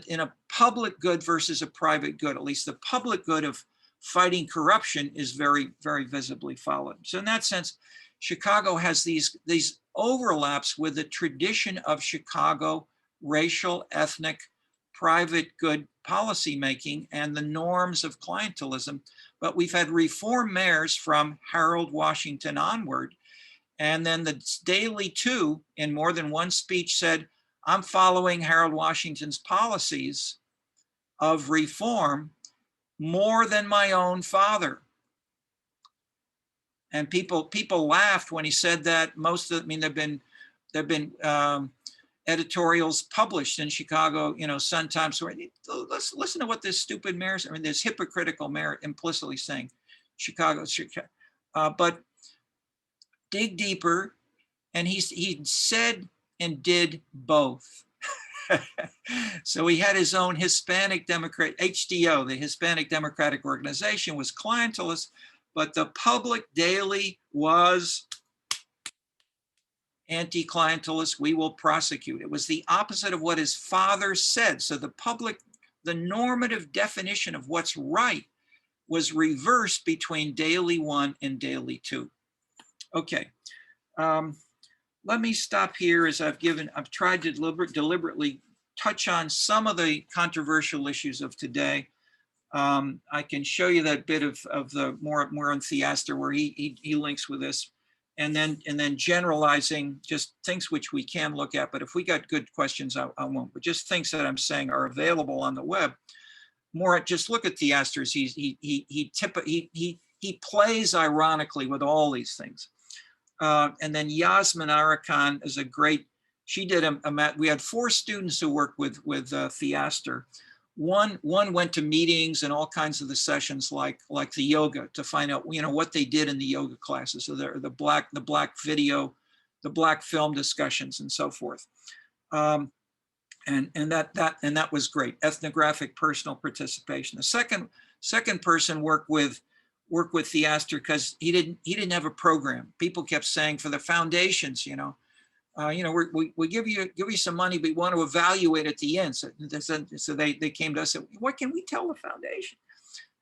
in a public good versus a private good. At least the public good of fighting corruption is very, very visibly followed. So in that sense, Chicago has these overlaps with the tradition of Chicago racial, ethnic, private good policymaking and the norms of clientelism. But we've had reform mayors from Harold Washington onward. And then the Daily too, in more than one speech, said, I'm following Harold Washington's policies of reform more than my own father. And people laughed when he said that. There've been editorials published in Chicago, Sun Times. Let's listen to what this stupid mayor, this hypocritical mayor implicitly saying, Chicago. But dig deeper, and he said and did both. So he had his own Hispanic Democrat, HDO, the Hispanic Democratic Organization, was clientelist, but the public daily was anti-clientelist. We will prosecute. It was the opposite of what his father said. So the normative definition of what's right was reversed between Daily 1 and Daily 2. Okay. Let me stop here as I've tried to deliberately touch on some of the controversial issues of today. I can show you that bit of the more on Theaster where he links with this, and then generalizing just things which we can look at. But if we got good questions, I won't. But just things that I'm saying are available on the web. Just look at Theaster's. He plays ironically with all these things. And then Yasmin Arakan is a great, she did we had 4 students who worked with Theaster. One went to meetings and all kinds of the sessions like the yoga to find out, what they did in the yoga classes. So the black video, the black film discussions and so forth. And that was great. Ethnographic personal participation. The second person worked with Theaster because he didn't have a program. People kept saying for the foundations, we give you some money, but we want to evaluate at the end. So they came to us and said, what can we tell the foundation?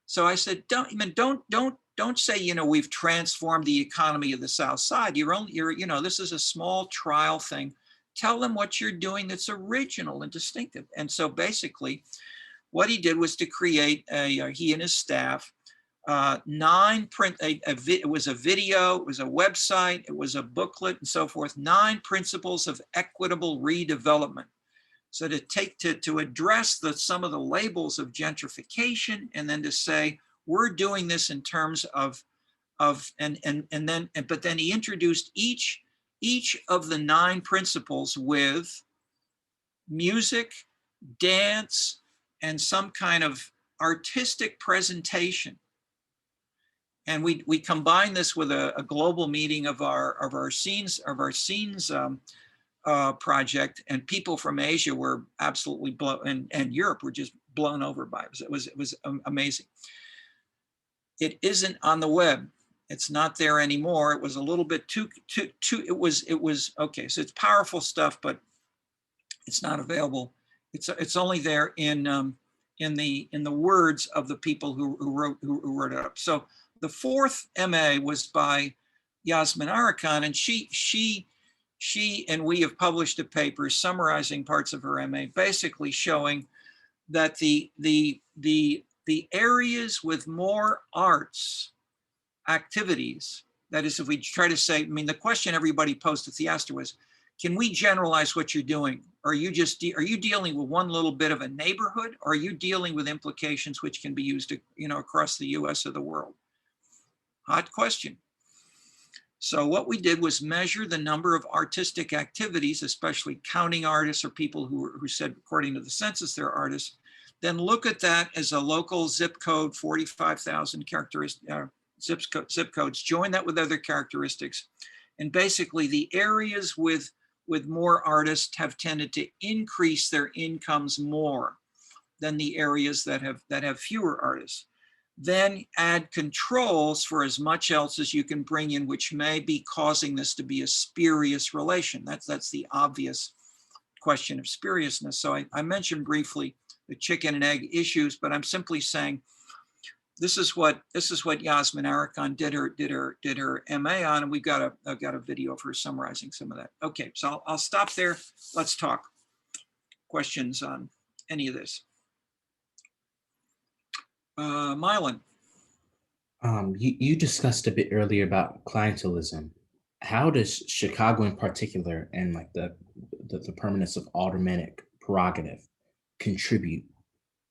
So I said, don't say, we've transformed the economy of the South Side. This is a small trial thing. Tell them what you're doing that's original and distinctive. And so basically what he did was to create he and his staff it was a video, it was a website, it was a booklet and so forth, 9 principles of equitable redevelopment. So to address some of the labels of gentrification, and then to say, we're doing this in terms but then he introduced each of the 9 principles with music, dance, and some kind of artistic presentation. And we combine this with a global meeting of our scenes project, and people from Asia were absolutely and Europe were just blown over by it. It was amazing. It isn't on the web. It's not there anymore. It was a little bit too it was okay. So it's powerful stuff, but it's not available. It's only there in the words of the people who wrote it up. So the 4th MA was by Yasmin Arakan, and she and we have published a paper summarizing parts of her MA, basically showing that the areas with more arts activities, that is, if we try to say, I mean, the question everybody posed to Theaster was, can we generalize what you're doing? Are you dealing with one little bit of a neighborhood, or are you dealing with implications which can be used, across the US or the world? Hot question. So what we did was measure the number of artistic activities, especially counting artists or people who said, according to the census, they're artists. Then look at that as a local zip code, 45,000 zip codes, join that with other characteristics. And basically the areas with more artists have tended to increase their incomes more than the areas that have fewer artists. Then add controls for as much else as you can bring in, which may be causing this to be a spurious relation. That's the obvious question of spuriousness. So I mentioned briefly the chicken and egg issues, but I'm simply saying this is what Yasmin Arakan did her MA on, and I've got a video of her summarizing some of that. Okay, so I'll stop there. Let's talk. Questions on any of this? Mylan. You discussed a bit earlier about clientelism. How does Chicago in particular, and like the permanence of aldermanic prerogative, contribute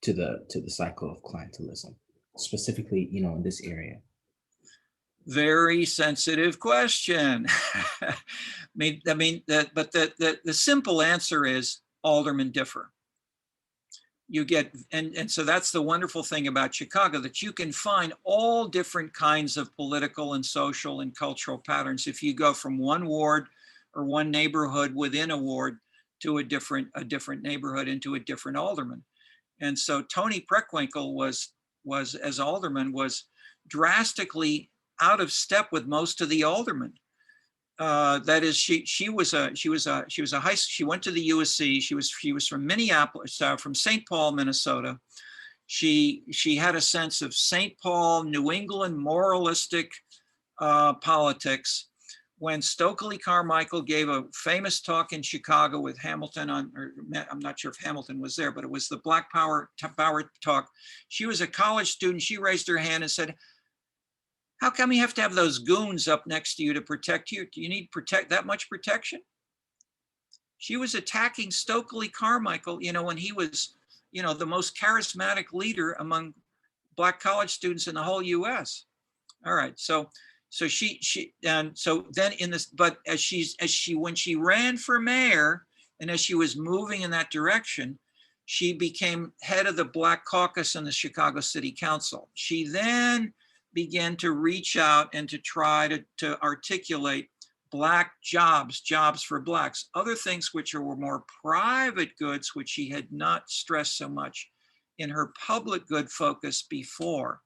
to the cycle of clientelism, specifically, in this area? Very sensitive question. But the simple answer is aldermen differ. You get, and so that's the wonderful thing about Chicago, that you can find all different kinds of political and social and cultural patterns if you go from one ward or one neighborhood within a ward to a different neighborhood into a different alderman. And so Toni Preckwinkle was as alderman was drastically out of step with most of the aldermen. That is, she went to the USC. She was from Minneapolis, from St. Paul, Minnesota. She had a sense of St. Paul, New England moralistic politics. When Stokely Carmichael gave a famous talk in Chicago with Hamilton I'm not sure if Hamilton was there, but it was the Black Power talk. She was a college student. She raised her hand and said, "How come you have to have those goons up next to you to protect you? Do you need that much protection?" She was attacking Stokely Carmichael, when he was, the most charismatic leader among Black college students in the whole US. All right, so then in this, but when she ran for mayor, and as she was moving in that direction, she became head of the Black Caucus in the Chicago City Council. She then began to reach out and to try to articulate Black jobs for Blacks, other things which were more private goods, which she had not stressed so much in her public good focus before,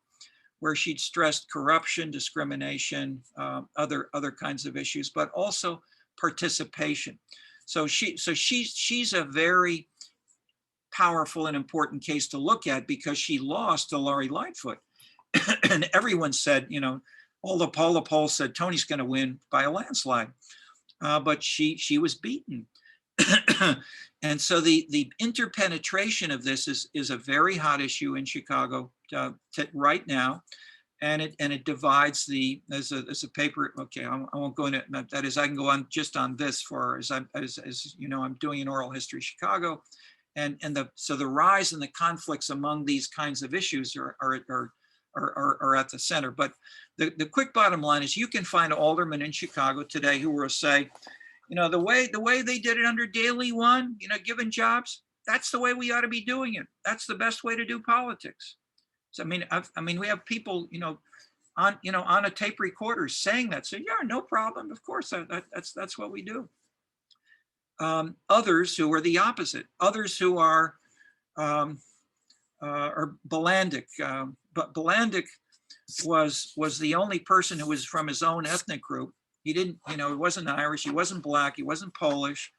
where she'd stressed corruption, discrimination, other kinds of issues, but also participation. So she's a very powerful and important case to look at, because she lost to Lori Lightfoot. And everyone said, all the polls said Tony's going to win by a landslide, but she was beaten. And so the interpenetration of this is a very hot issue in Chicago right now. and it divides there's a paper. Okay, I won't go into it. That is, I can go on just on this for as you know, I'm doing an oral history of Chicago, and so the rise and the conflicts among these kinds of issues are at the center. But the quick bottom line is, you can find aldermen in Chicago today who will say, you know, the way they did it under Daley One, you know, given jobs, that's the way we ought to be doing it. That's the best way to do politics. So I mean, we have people, you know, on a tape recorder saying that. So yeah, no problem. Of course, that's what we do. Others who are the opposite. Others who are Bilandic. But Bilandic was the only person who was from his own ethnic group. He didn't, you know, he wasn't Irish, he wasn't Black, he wasn't Polish.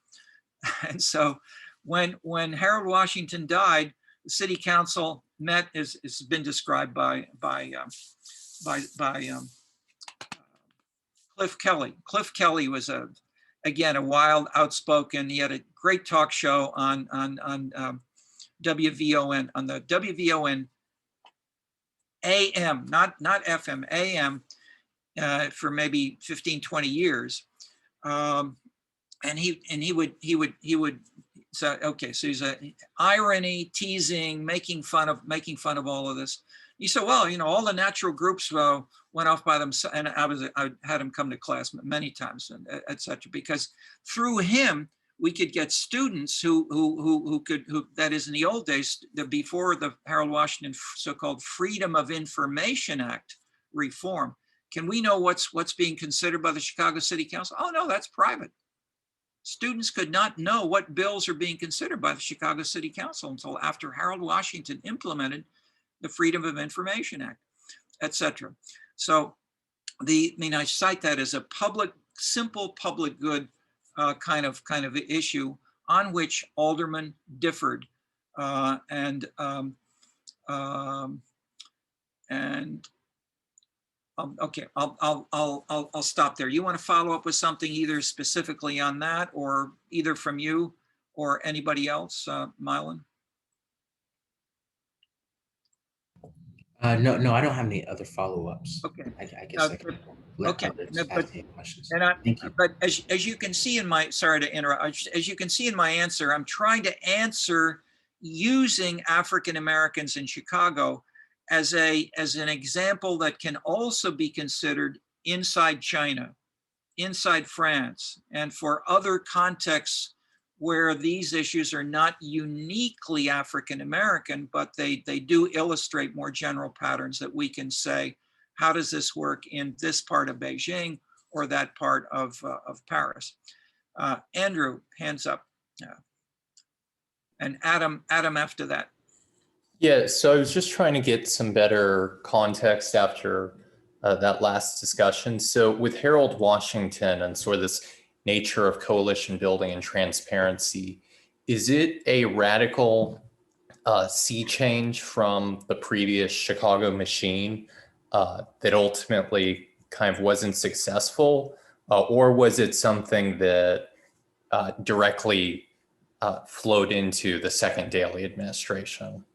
And so when Harold Washington died, the city council met, as has been described by Cliff Kelly. Cliff Kelly was again a wild, outspoken. He had a great talk show on WVON, on the WVON AM, not FM, AM, for maybe 15, 20 years. And he would so, okay, so he's a irony, teasing, making fun of all of this. He said, well, you know, all the natural groups went off by themselves. And I had him come to class many times, and et cetera, because through him, we could get students who that is, in the old days, before the Harold Washington so-called Freedom of Information Act reform. Can we know what's being considered by the Chicago City Council? Oh no, that's private. Students could not know what bills are being considered by the Chicago City Council until after Harold Washington implemented the Freedom of Information Act, et cetera. So I cite that as a simple public good kind of issue on which aldermen differed, okay, I'll stop there. You want to follow up with something either specifically on that, or either from you or anybody else, Mylan? No, I don't have any other follow-ups. Okay. I guess I can let Okay. others No, ask any questions. Thank you. But as you can see in my, sorry to interrupt, as you can see in my answer, I'm trying to answer using African Americans in Chicago as an example that can also be considered inside China, inside France, and for other contexts where these issues are not uniquely African American, but they do illustrate more general patterns that we can say, how does this work in this part of Beijing or that part of Paris? Andrew, hands up. And Adam after that. Yeah, so I was just trying to get some better context after that last discussion. So with Harold Washington and sort of this nature of coalition building and transparency, is it a radical sea change from the previous Chicago machine that ultimately kind of wasn't successful? Or was it something that directly flowed into the second Daley administration?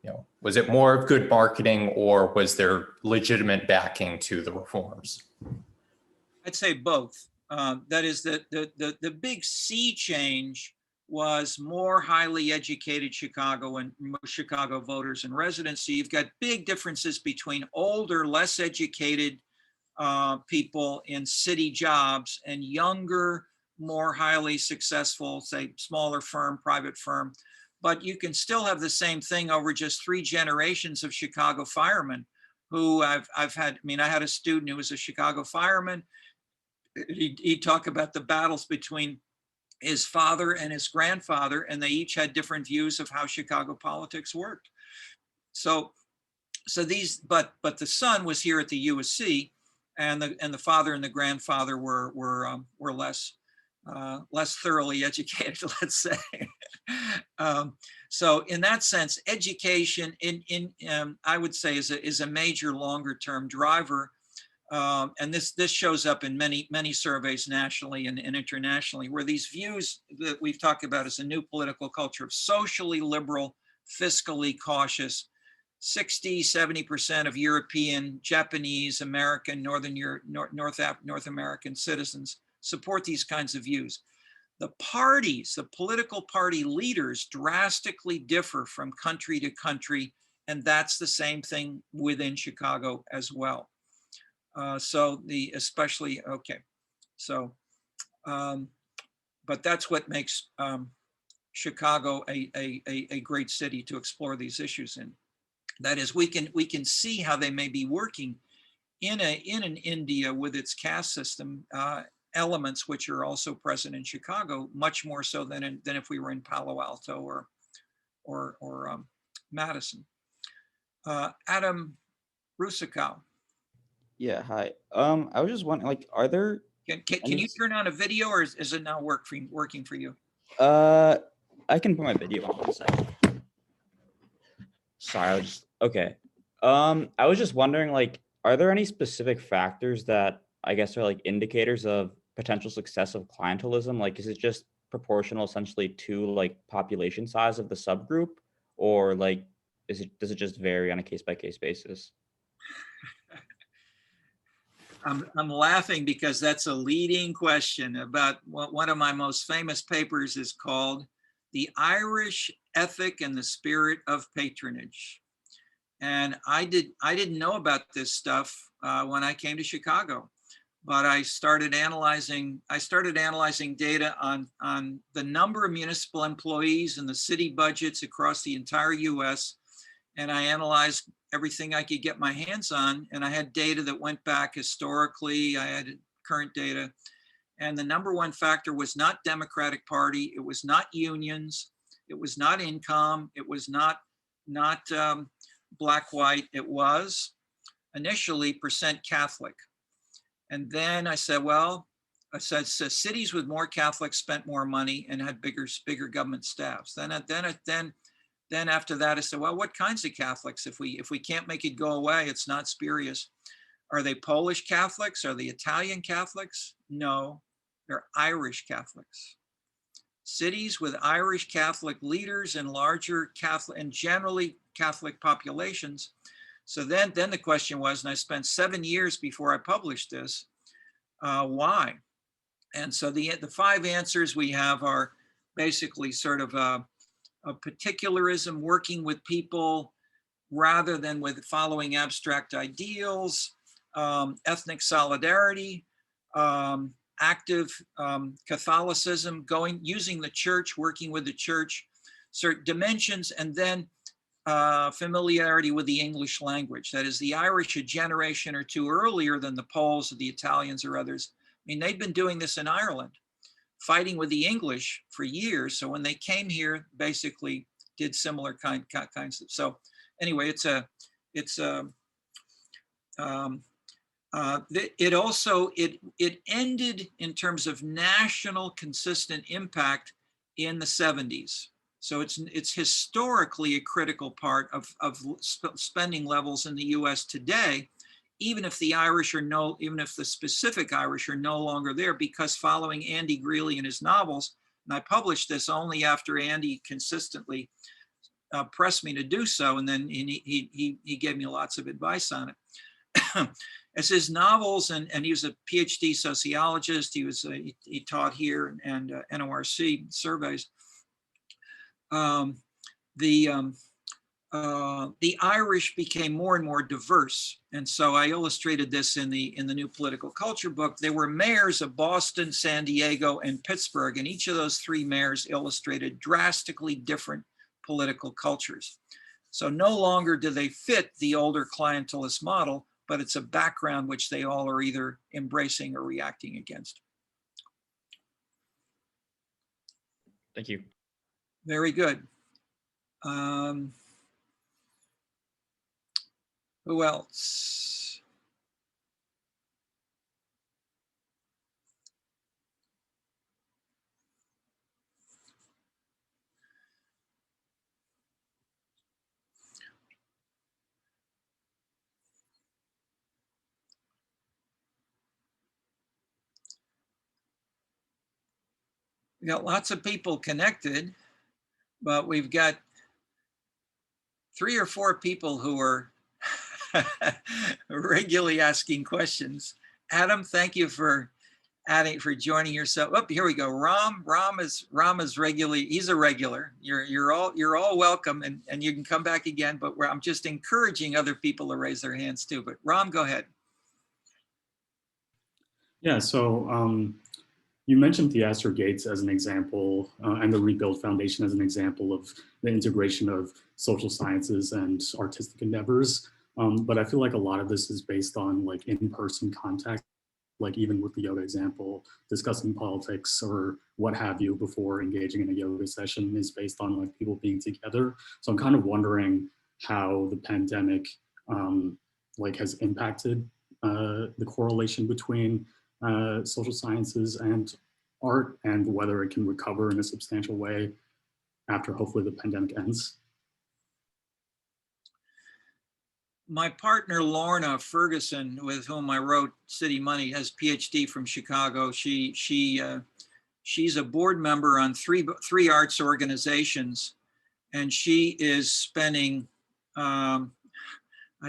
You know, was it more of good marketing, or was there legitimate backing to the reforms? I'd say both. That is, the big sea change was more highly educated Chicago and Chicago voters and residents. So you've got big differences between older, less educated people in city jobs and younger, more highly successful, say, smaller firm, private firm. But you can still have the same thing over just 3 generations of Chicago firemen who I've had. I mean, I had a student who was a Chicago fireman. He'd talk about the battles between his father and his grandfather, and they each had different views of how Chicago politics worked. So these, but the son was here at the USC, and the father and the grandfather were less thoroughly educated, let's say. So in that sense, education I would say is a major longer term driver. And this shows up in many surveys nationally and internationally, where these views that we've talked about as a new political culture of socially liberal, fiscally cautious, 60, 70% of European, Japanese, American, North American citizens support these kinds of views. The parties, the political party leaders drastically differ from country to country, and that's the same thing within Chicago as well. But that's what makes Chicago a great city to explore these issues in. That is, we can see how they may be working in an India with its caste system, elements which are also present in Chicago, much more so than if we were in Palo Alto or Madison. Adam Rusikow. Yeah, hi. I was just wondering, like, are there Can you turn on a video, or is it now working for you? I can put my video on 1 second. Sorry, okay. I was just wondering, like, are there any specific factors that I guess are like indicators of potential success of clientelism? Like, is it just proportional essentially to like population size of the subgroup, or like does it just vary on a case by case basis? I'm laughing because that's a leading question about one of my most famous papers is called "The Irish Ethic and the Spirit of Patronage." And I didn't know about this stuff when I came to Chicago, but I started analyzing data on the number of municipal employees and the city budgets across the entire US. And I analyzed everything I could get my hands on. And I had data that went back historically. I had current data. And the number one factor was not Democratic Party. It was not unions. It was not income. It was not black, white. It was initially percent Catholic. And then I said, so cities with more Catholics spent more money and had bigger government staffs. Then after that, I said, well, what kinds of Catholics? If we can't make it go away, it's not spurious. Are they Polish Catholics? Are they Italian Catholics? No, they're Irish Catholics. Cities with Irish Catholic leaders and larger Catholic and generally Catholic populations. So then the question was, and I spent 7 years before I published this, why? And so the 5 answers we have are basically sort of a particularism, working with people rather than with following abstract ideals, ethnic solidarity, active Catholicism, using the church, working with the church, certain dimensions, and then familiarity with the English language. That is, the Irish a generation or two earlier than the Poles or the Italians or others. I mean, they'd been doing this in Ireland, fighting with the English for years. So when they came here, basically did similar kinds of. So anyway, it ended in terms of national consistent impact in the 70s. So it's historically a critical part of spending levels in the US today, even if the specific Irish are no longer there, because following Andy Greeley in his novels, and I published this only after Andy consistently pressed me to do so, and then he gave me lots of advice on it. As his novels, and he was a PhD sociologist, he taught here and NORC surveys. The Irish became more and more diverse, and so I illustrated this in the new political culture book. There were mayors of Boston, San Diego, and Pittsburgh, and each of those 3 mayors illustrated drastically different political cultures. So no longer do they fit the older clientelist model, but it's a background which they all are either embracing or reacting against. Thank you. Very good. Who else? We got lots of people connected, but we've got 3 or 4 people who are regularly asking questions. Adam, thank you for joining yourself. Oh, here we go. Ram is regularly, he's a regular. You're all welcome, and you can come back again, but I'm just encouraging other people to raise their hands too. But Ram, go ahead. Yeah, so you mentioned Theaster Gates as an example, and the Rebuild Foundation as an example of the integration of social sciences and artistic endeavors. But I feel like a lot of this is based on like in-person contact, like even with the yoga example, discussing politics or what have you before engaging in a yoga session is based on like people being together. So I'm kind of wondering how the pandemic like has impacted the correlation between social sciences and art, and whether it can recover in a substantial way after hopefully the pandemic ends. My partner, Lorna Ferguson, with whom I wrote City Money, has PhD from Chicago. She's a board member on three arts organizations, and she is spending, I'd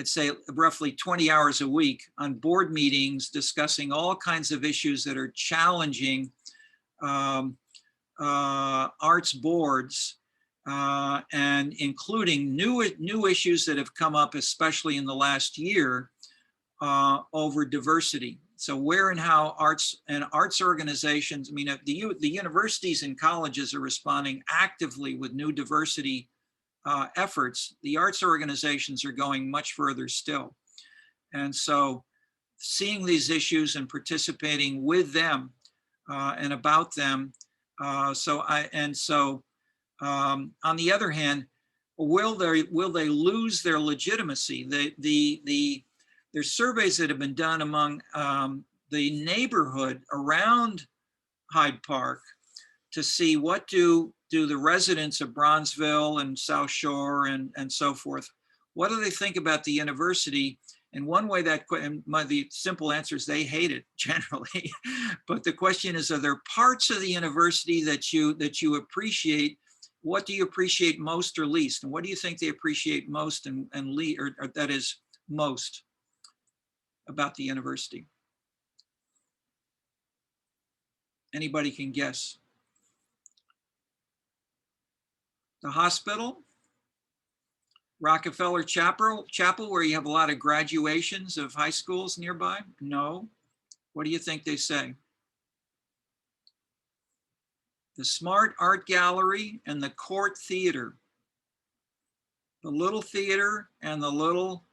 say, roughly 20 hours a week on board meetings discussing all kinds of issues that are challenging arts boards, and including new issues that have come up, especially in the last year, over diversity. So where and how arts organizations, I mean, the universities and colleges are responding actively with new diversity efforts. The arts organizations are going much further still. And so seeing these issues and participating with them and about them. On the other hand, will they lose their legitimacy? There's surveys that have been done among the neighborhood around Hyde Park to see what do the residents of Bronzeville and South Shore and so forth, what do they think about the university? And one way the simple answer is they hate it generally. But the question is, are there parts of the university that you appreciate? What do you appreciate most or least? And what do you think they appreciate most and least, or that is most about the university? Anybody can guess. The hospital? Rockefeller Chapel, where you have a lot of graduations of high schools nearby? No. What do you think they say? The Smart Art Gallery and the Court Theater. The little theater and the little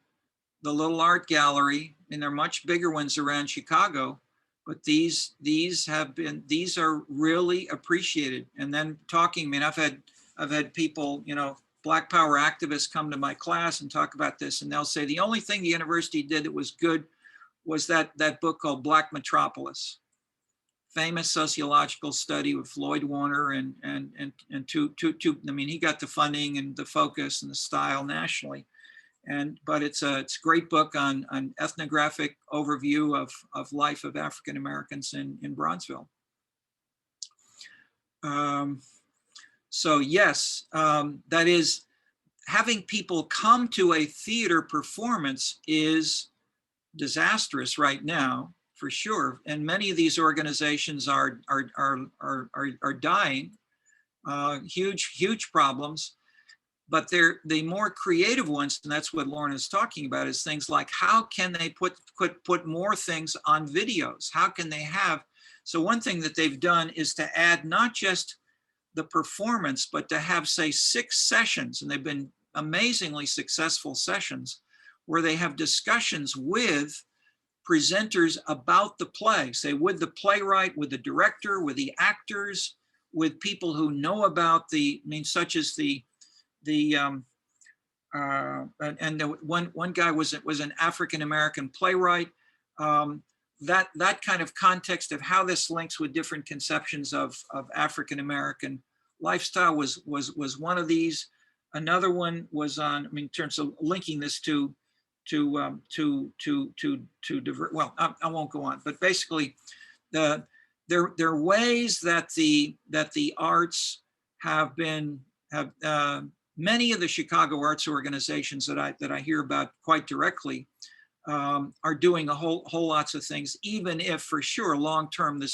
art gallery, and they're much bigger ones around Chicago, but these are really appreciated. And then talking, I mean, I've had people, Black Power activists come to my class and talk about this, and they'll say the only thing the university did that was good was that book called Black Metropolis, famous sociological study with Floyd Warner and two. I mean, he got the funding and the focus and the style nationally, but it's a great book on ethnographic overview of life of African Americans in Bronzeville. So yes, that is, having people come to a theater performance is disastrous right now, for sure. And many of these organizations are dying, huge problems. But they're the more creative ones, and that's what Lauren is talking about, is things like how can they put more things on videos? How can they have? So one thing that they've done is to add not just the performance, but to have, say, 6 sessions, and they've been amazingly successful sessions, where they have discussions with presenters about the play, say with the playwright, with the director, with the actors, with people who know about such as one guy was an African-American playwright. That kind of context of how this links with different conceptions of African-American lifestyle was one of these. Another one was on, in terms of linking this to divert. Well, I won't go on, but basically, there are ways that the arts have many of the Chicago arts organizations that I hear about quite directly are doing a whole lots of things, even if for sure long term I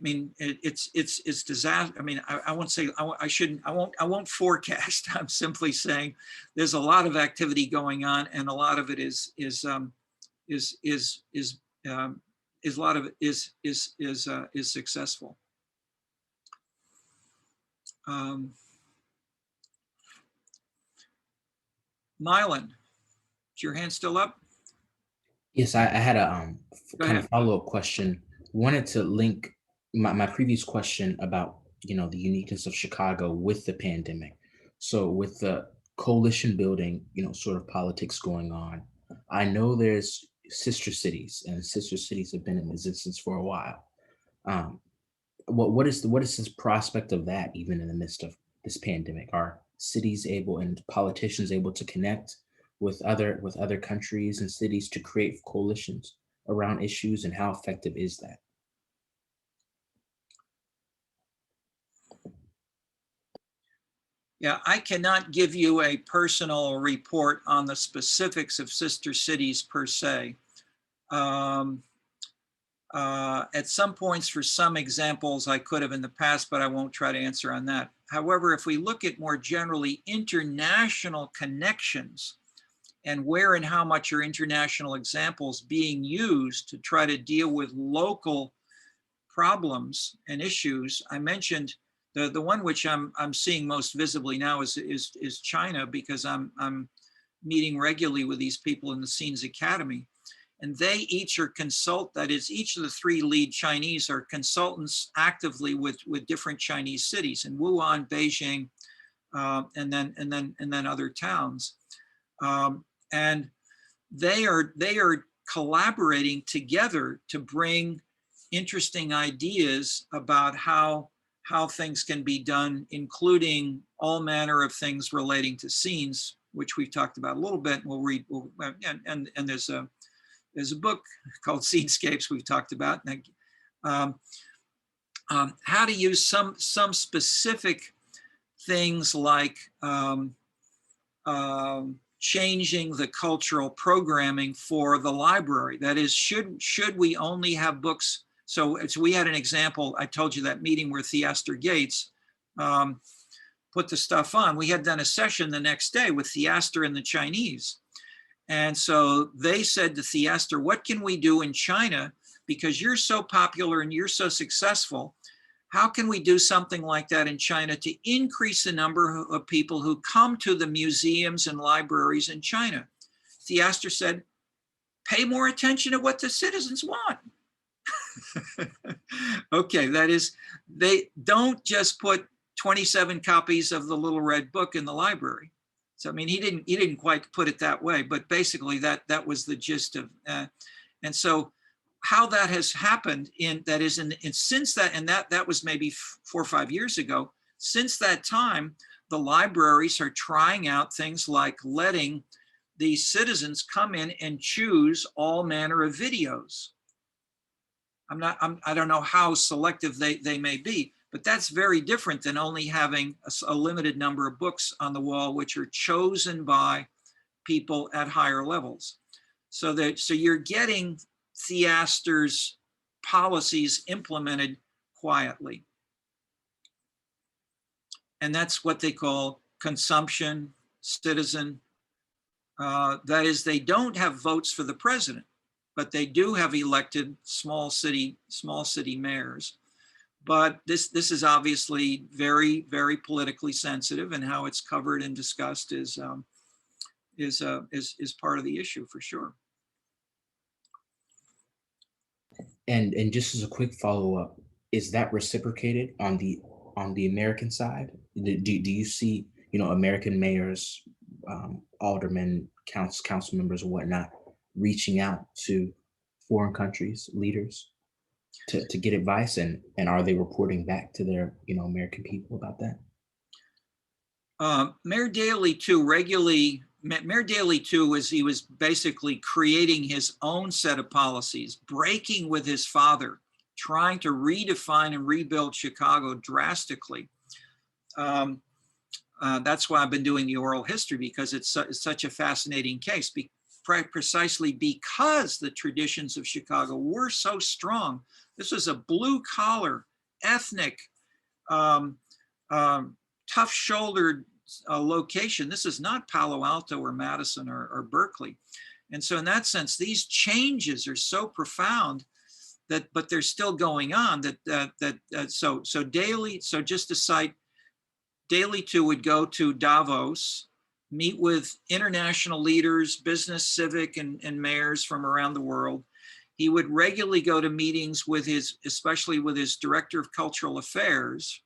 mean, it's disaster. I mean, I won't say, I won't forecast. I'm simply saying there's a lot of activity going on, and a lot of it is a lot of it is successful. Mylan, is your hand still up? Yes, I had a Go kind ahead. of follow-up question. Wanted to link my previous question about, the uniqueness of Chicago with the pandemic. So with the coalition building, sort of politics going on, I know there's sister cities, and sister cities have been in existence for a while. Um, what is this prospect of that, even in the midst of this pandemic? Are cities able and politicians able to connect with other countries and cities to create coalitions around issues, and how effective is that? Yeah, I cannot give you a personal report on the specifics of sister cities per se. At some points, for some examples, I could have in the past, but I won't try to answer on that. However, if we look at more generally international connections and where and how much are international examples being used to try to deal with local problems and issues, I mentioned the one which I'm seeing most visibly now is China, because I'm meeting regularly with these people in the Scenes Academy, and they each are that is, each of the three lead Chinese are consultants actively with different Chinese cities in Wuhan, Beijing, and then other towns, and they are collaborating together to bring interesting ideas about how things can be done, including all manner of things relating to scenes, which we've talked about a little bit. We'll read, and there's a book called Scenescapes we've talked about. How to use some specific things like changing the cultural programming for the library. That is, should we only have books? So we had an example. I told you that meeting where Theaster Gates put the stuff on. We had done a session the next day with Theaster and the Chinese. And so they said to Theaster, what can we do in China? Because you're so popular and you're so successful, how can we do something like that in China to increase the number of people who come to the museums and libraries in China? Theaster said, pay more attention to what the citizens want. Okay, that is, they don't just put 27 copies of the Little Red Book in the library. So I mean, he didn't quite put it that way, but basically that was the gist of. And so, how that has happened since that, and that was maybe 4 or 5 years ago. Since that time, the libraries are trying out things like letting the citizens come in and choose all manner of videos. I don't know how selective they may be, but that's very different than only having a limited number of books on the wall, which are chosen by people at higher levels. So you're getting Theaster's policies implemented quietly. And that's what they call consumption citizen. That is, they don't have votes for the president, but they do have elected small city mayors. But this is obviously very, very politically sensitive, and how it's covered and discussed is part of the issue for sure. And just as a quick follow-up, is that reciprocated on the American side? Do you see, American mayors, aldermen, council members, or whatnot, reaching out to foreign countries, leaders, to get advice, and are they reporting back to their American people about that? Mayor Daley too was basically creating his own set of policies, breaking with his father, trying to redefine and rebuild Chicago drastically. That's why I've been doing the oral history, because it's such a fascinating case, precisely because the traditions of Chicago were so strong. This was a blue collar, ethnic, tough-shouldered location. This is not Palo Alto or Madison or Berkeley. And so in that sense, these changes are so profound but they're still going on. So Daley, so just to cite, Daley too would go to Davos, meet with international leaders, business, civic, and mayors from around the world. He would regularly go to meetings with especially with his director of cultural affairs,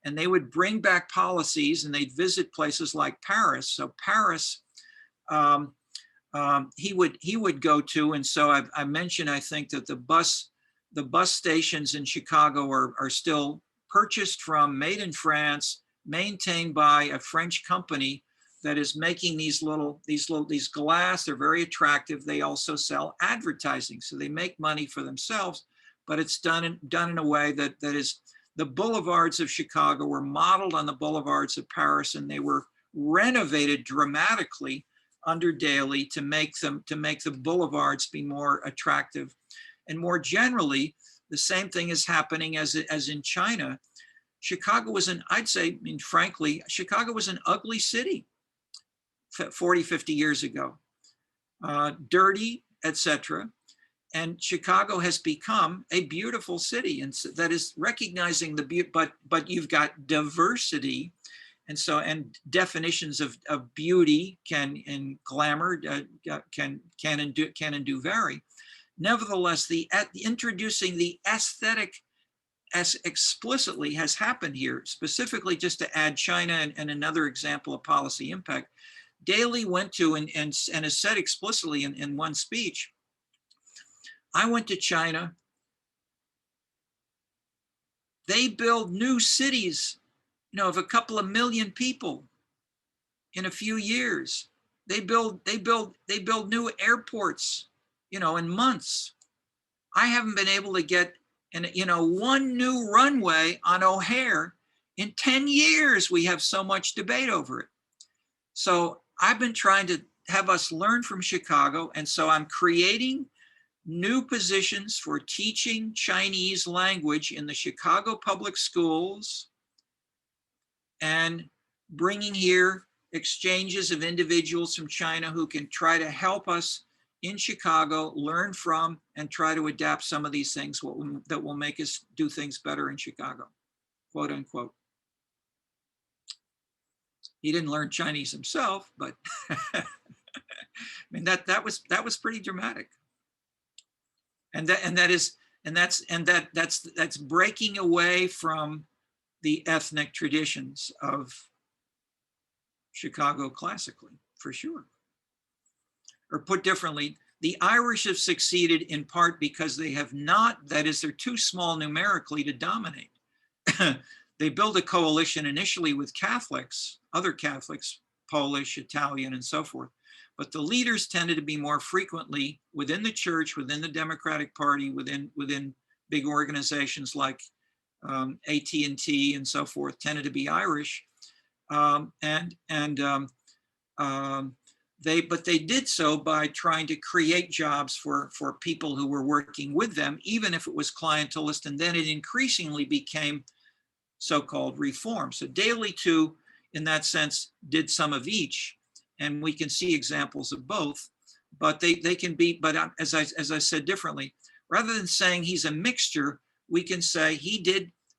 and they would bring back policies, and they'd visit places like Paris. So Paris, he would go to, and so I mentioned, I think that the bus stations in Chicago are still purchased from, made in France, maintained by a French company that is making these glass. They're very attractive. They also sell advertising, so they make money for themselves, but it's done in a way that is, the boulevards of Chicago were modeled on the boulevards of Paris, and they were renovated dramatically under Daley to make the boulevards be more attractive. And more generally, the same thing is happening as in China. Chicago was frankly, Chicago was an ugly city 40, 50 years ago, dirty, etc. And Chicago has become a beautiful city, and so that is recognizing the beauty, but you've got diversity. And so, and definitions of beauty and glamour can and do vary. Nevertheless, introducing the aesthetic as explicitly has happened here. Specifically, just to add China and another example of policy impact, Daley went to and has said explicitly in one speech, I went to China. They build new cities, of a couple of million people in a few years. They build new airports, in months. I haven't been able to get one new runway on O'Hare in 10 years. We have so much debate over it. So I've been trying to have us learn from Chicago. And so I'm creating new positions for teaching Chinese language in the Chicago public schools, and bringing here exchanges of individuals from China who can try to help us in Chicago, learn from, and try to adapt some of these things that will make us do things better in Chicago, quote unquote. He didn't learn Chinese himself, but I mean, that was pretty dramatic. And that's breaking away from the ethnic traditions of Chicago classically, for sure. Or put differently, the Irish have succeeded in part because they have not, that is, they're too small numerically to dominate. They built a coalition initially with Catholics, other Catholics, Polish, Italian, and so forth. But the leaders tended to be more frequently within the church, within the Democratic Party, within big organizations like AT&T and so forth, tended to be Irish. But they did so by trying to create jobs for people who were working with them, even if it was clientelist, and then it increasingly became so-called reform. So Daley too, in that sense, did some of each, and we can see examples of both, but they can be, but as I said differently, rather than saying he's a mixture, we can say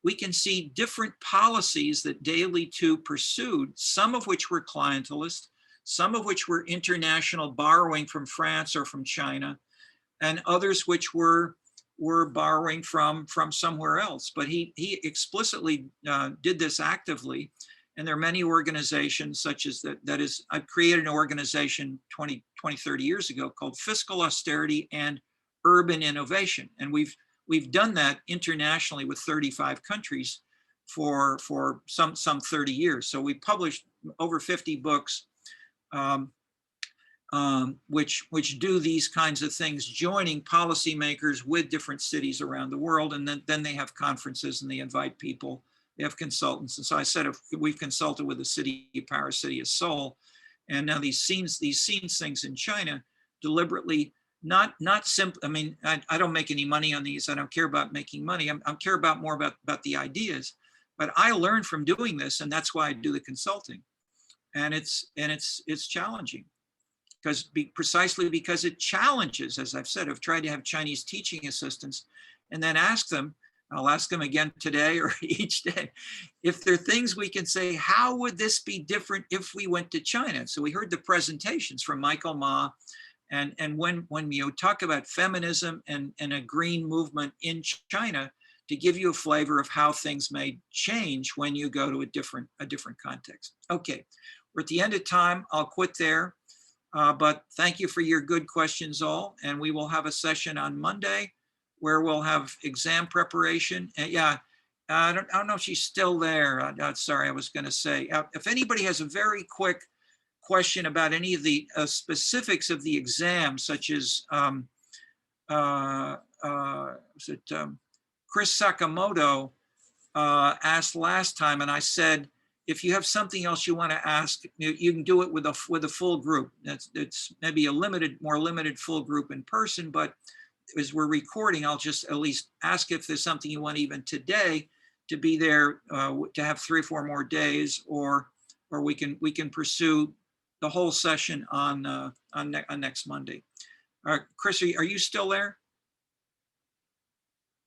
we can see different policies that Daley too pursued, some of which were clientelist, some of which were international borrowing from France or from China, and others which were borrowing from somewhere else. But he explicitly did this actively. And there are many organizations such as that is, I created an organization 20, 30 years ago called Fiscal Austerity and Urban Innovation. And we've done that internationally with 35 countries for some 30 years. So we published over 50 books which do these kinds of things, joining policymakers with different cities around the world. And then they have conferences and they invite people They have consultants. And so I said, if we've consulted with the city of Paris, city of Seoul, and now these scenes things in China deliberately, not simple. I mean, I don't make any money on these. I don't care about making money. I care about more about the ideas. But I learned from doing this, and that's why I do the consulting. And it's challenging precisely because it challenges, as I've said. I've tried to have Chinese teaching assistants and then ask them, I'll ask them again today or each day, if there are things we can say, how would this be different if we went to China? So we heard the presentations from Michael Ma, and when you talk about feminism and a green movement in China, to give you a flavor of how things may change when you go to a different context. Okay, we're at the end of time. I'll quit there. But thank you for your good questions all. And we will have a session on Monday where we'll have exam preparation. And yeah, I don't know if she's still there. Sorry, I was going to say, if anybody has a very quick question about any of the specifics of the exam, such as Chris Sakamoto asked last time, and I said, if you have something else you want to ask, you can do it with a full group. It's maybe a more limited full group in person, but as we're recording, I'll just at least ask if there's something you want even today to be there, to have 3 or 4 more days, or we can pursue the whole session on next Monday. Chris, are you still there?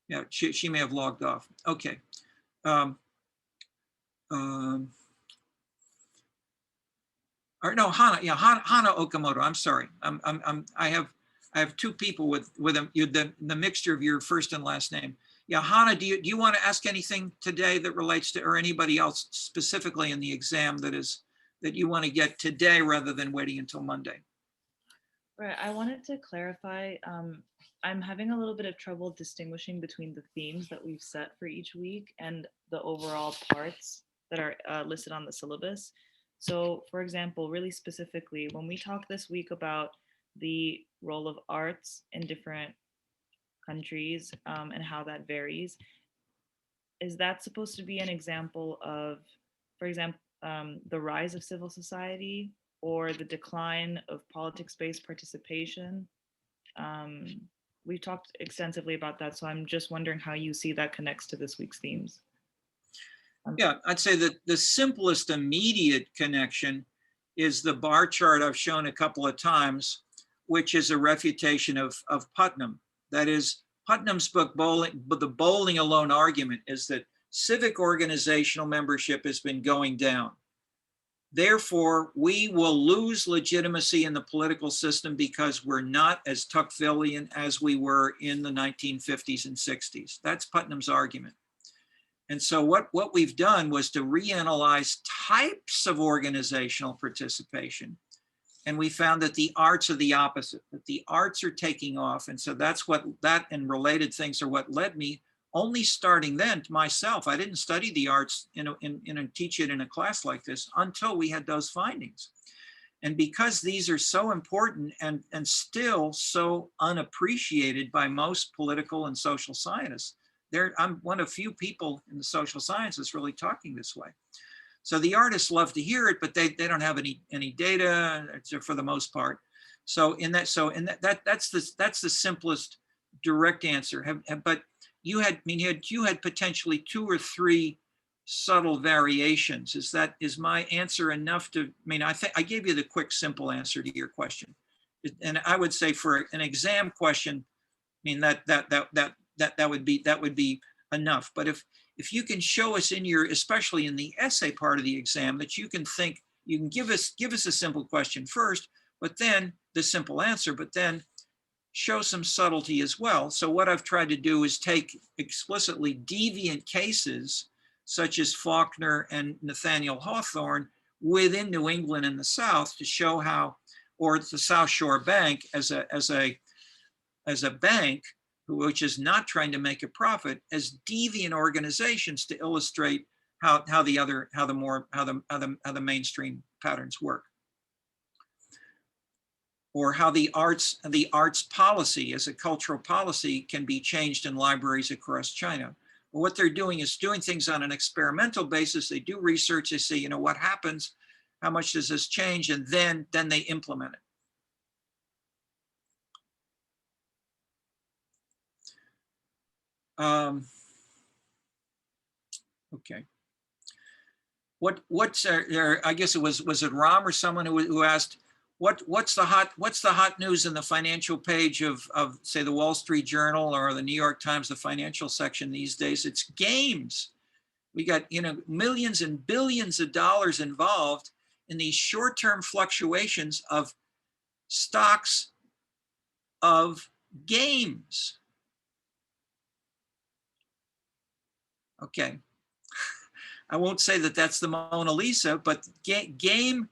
Yeah, she may have logged off. Okay. Or no, Hana. Yeah, Hana Okamoto. I'm sorry. I have 2 people with the mixture of your first and last name. Yeah, Hana. Do you want to ask anything today that relates to, or anybody else specifically in the exam that you want to get today rather than waiting until Monday? Right. I wanted to clarify. I'm having a little bit of trouble distinguishing between the themes that we've set for each week and the overall parts that are listed on the syllabus. So, for example, really specifically, when we talk this week about the role of arts in different countries and how that varies, is that supposed to be an example of, for example, the rise of civil society or the decline of politics-based participation? We've talked extensively about that, so I'm just wondering how you see that connects to this week's themes. Yeah, I'd say that the simplest immediate connection is the bar chart I've shown a couple of times, which is a refutation of Putnam. That is, Putnam's book, the Bowling Alone argument is that civic organizational membership has been going down. Therefore, we will lose legitimacy in the political system because we're not as Tocquevillian as we were in the 1950s and 60s. That's Putnam's argument. And so what we've done was to reanalyze types of organizational participation. And we found that the arts are the opposite, that the arts are taking off. And so that and related things are what led me, only starting then to myself. I didn't study the arts and teach it in a class like this until we had those findings. And because these are so important and still so unappreciated by most political and social scientists, I'm one of few people in the social sciences really talking this way. So the artists love to hear it, but they don't have any data for the most part. That's the simplest direct answer. But you had potentially 2 or 3 subtle variations. Is my answer enough to? I think I gave you the quick, simple answer to your question. And I would say for an exam question, that would be enough. But if you can show us especially in the essay part of the exam, that you can give us a simple question first, but then the simple answer, but then show some subtlety as well. So what I've tried to do is take explicitly deviant cases such as Faulkner and Nathaniel Hawthorne within New England and the South to show how, or the South Shore Bank as a bank which is not trying to make a profit, as deviant organizations to illustrate how the mainstream patterns work, or how the arts policy as a cultural policy can be changed in libraries across China, But what they're doing is doing things on an experimental basis. They do research. They say, you know, what happens? How much does this change? And then they implement it. Okay. What's I guess it was it Ram or someone who asked what's the hot news in the financial page of say the Wall Street Journal or the New York Times, the financial section these days? It's games. We got, you know, millions and billions of dollars involved in these short-term fluctuations of stocks of games. Okay. I won't say that that's the Mona Lisa, but game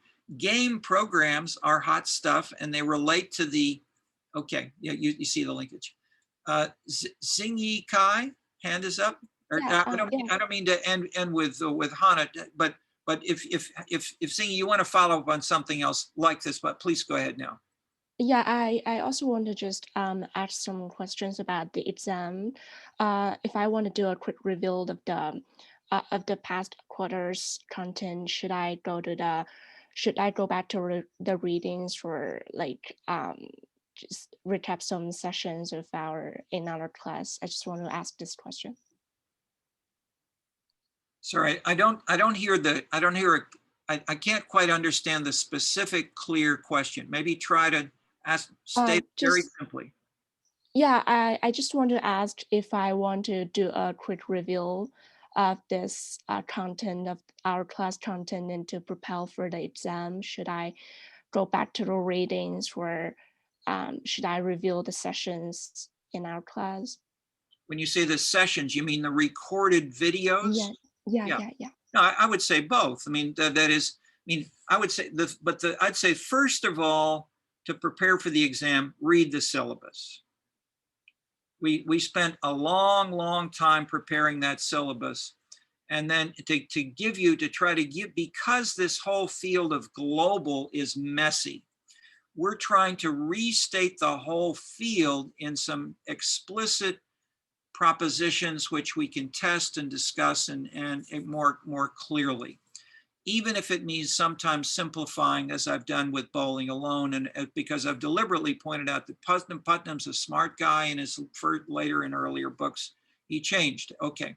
programs are hot stuff, and they relate to the. Okay, yeah, you see the linkage. Xingyi Kai, hand is up. Or, Yeah, I yeah. don't mean to end with Hannah, but if Xingyi, you want to follow up on something else like this, but please go ahead now. Yeah, I also want to just ask some questions about the exam. If I want to do a quick review of the past quarter's content, should I go back to the readings for like just recap some sessions of in our class? I just want to ask this question. Sorry, I can't quite understand the specific clear question. Maybe try to state very simply. Yeah, I just want to ask if I want to do a quick review of this content of our class content and to prepare for the exam. Should I go back to the readings or should I review the sessions in our class? When you say the sessions, you mean the recorded videos? Yeah. No, I would say both. I mean, that is, I mean, I would say I'd say first of all, to prepare for the exam, read the syllabus. We spent a long time preparing that syllabus. And then to try to give, because this whole field of global is messy, we're trying to restate the whole field in some explicit propositions which we can test and discuss and more clearly, even if it means sometimes simplifying, as I've done with Bowling Alone, and because I've deliberately pointed out that Putnam's a smart guy, and his later and earlier books he changed. Okay,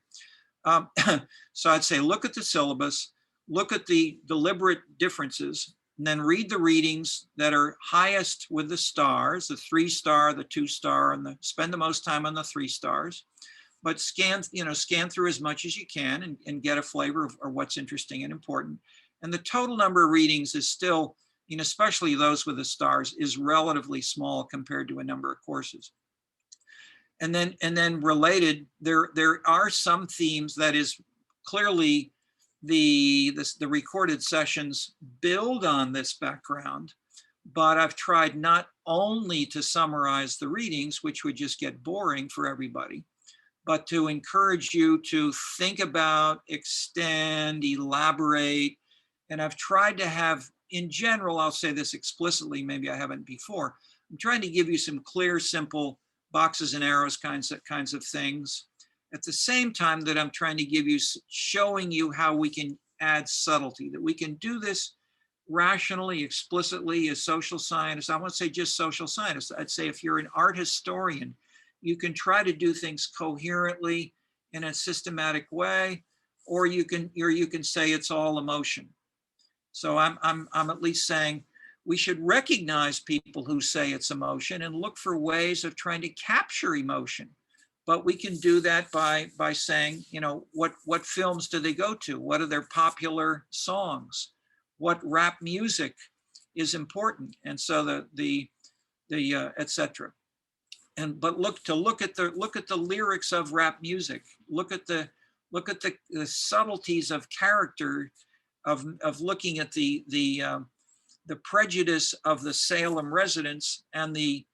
so I'd say look at the syllabus, look at the deliberate differences, and then read the readings that are highest with the stars, the 3-star, the 2-star, and spend the most time on the 3 stars. But scan through as much as you can and get a flavor of what's interesting and important. And the total number of readings is still, especially those with the stars, is relatively small compared to a number of courses. And then related, there are some themes that is clearly the recorded sessions build on this background, but I've tried not only to summarize the readings, which would just get boring for everybody, but to encourage you to think about, extend, elaborate. And I've tried to have, in general, I'll say this explicitly, maybe I haven't before, I'm trying to give you some clear, simple boxes and arrows kinds of things. At the same time that I'm trying to give you, showing you how we can add subtlety, that we can do this rationally, explicitly as social scientists. I won't say just social scientists. I'd say if you're an art historian, you can try to do things coherently in a systematic way, or you can say it's all emotion. So I'm at least saying we should recognize people who say it's emotion and look for ways of trying to capture emotion. But we can do that by saying, what films do they go to? What are their popular songs? What rap music is important? And so the et cetera. But look at the lyrics of rap music. Look at the subtleties of character, of looking at the prejudice of the Salem residents and the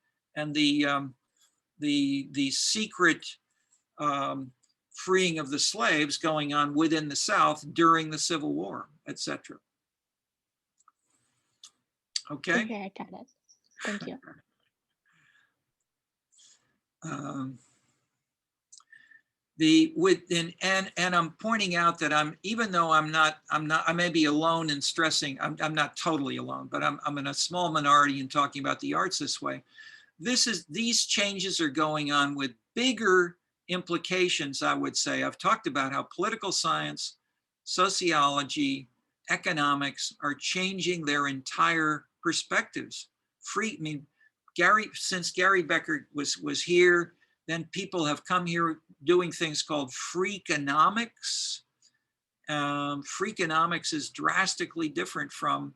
secret freeing of the slaves going on within the South during the Civil War, etc. Okay. Okay, I got it. Thank you. And I'm pointing out that even though I may be alone in stressing, I'm not totally alone, but I'm in a small minority in talking about the arts this way. These changes are going on with bigger implications, I would say. I've talked about how political science, sociology, economics are changing their entire perspectives. Since Gary Becker was here, then people have come here doing things called Freakonomics. Freakonomics is drastically different from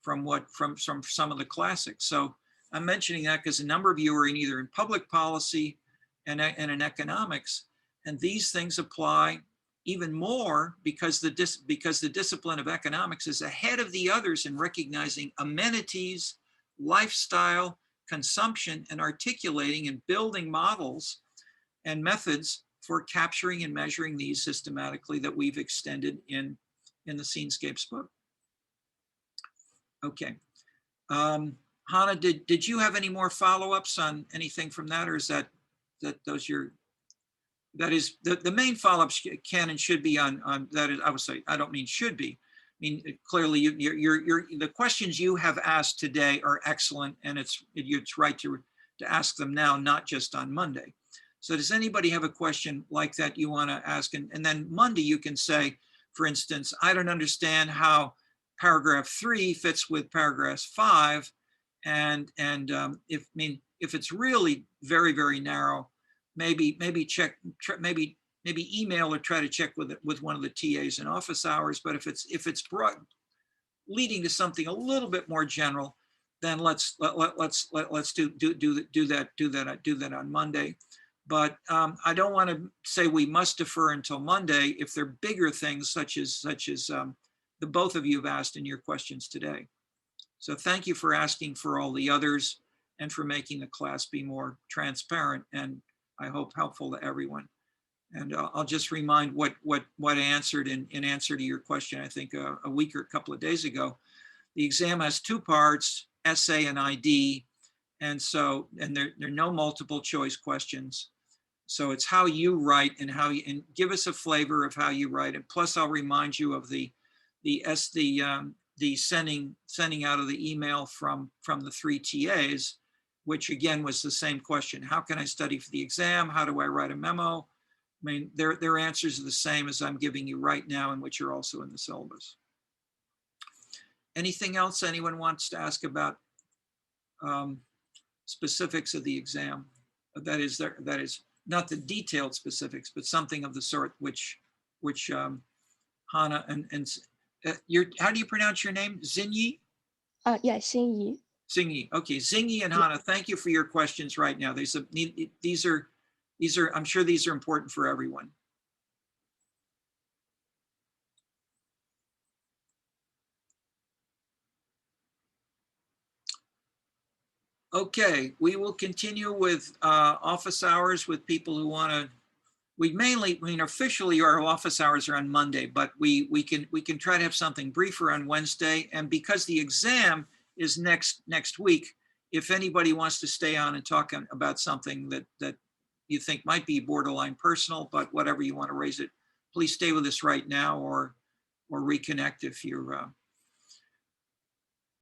some of the classics. So I'm mentioning that because a number of you are either in public policy and in economics, and these things apply even more because the discipline of economics is ahead of the others in recognizing amenities, lifestyle, consumption, and articulating and building models and methods for capturing and measuring these systematically that we've extended in the Scenescapes book. Okay. Hannah, did you have any more follow-ups on anything from that, or is that is the main follow-ups can and should be on that is, I would say, I don't mean should be. I mean, clearly the questions you have asked today are excellent, and it's right to ask them now, not just on Monday. So does anybody have a question like that you want to ask? And then Monday you can say, for instance, I don't understand how paragraph 3 fits with paragraph 5. And if it's really very, very narrow, maybe email or try to check with one of the TAs in office hours. But if it's broad, leading to something a little bit more general, then let's do that on Monday. But I don't want to say we must defer until Monday if they're bigger things such as the both of you have asked in your questions today. So thank you for asking for all the others and for making the class be more transparent and I hope helpful to everyone. And I'll just remind what I answered in answer to your question, I think a week or a couple of days ago. The exam has 2 parts, essay and ID. And there are no multiple choice questions. So it's how you write and give us a flavor of how you write. And plus I'll remind you of the sending out of the email from the 3 TAs, which again was the same question. How can I study for the exam? How do I write a memo? I mean, their answers are the same as I'm giving you right now and which are also in the syllabus. Anything else anyone wants to ask about specifics of the exam? That is not the detailed specifics, but something of the sort which Hannah and how do you pronounce your name? Xinyi? Yeah, Xinyi. Xinyi. Okay, Xinyi and Hannah, thank you for your questions right now. These are I'm sure these are important for everyone. Okay, we will continue with office hours with people who want to. Officially our office hours are on Monday, but we can try to have something briefer on Wednesday. And because the exam is next week, if anybody wants to stay on and talk about something that you think might be borderline personal, but whatever you want to raise it, please stay with us right now or reconnect if you're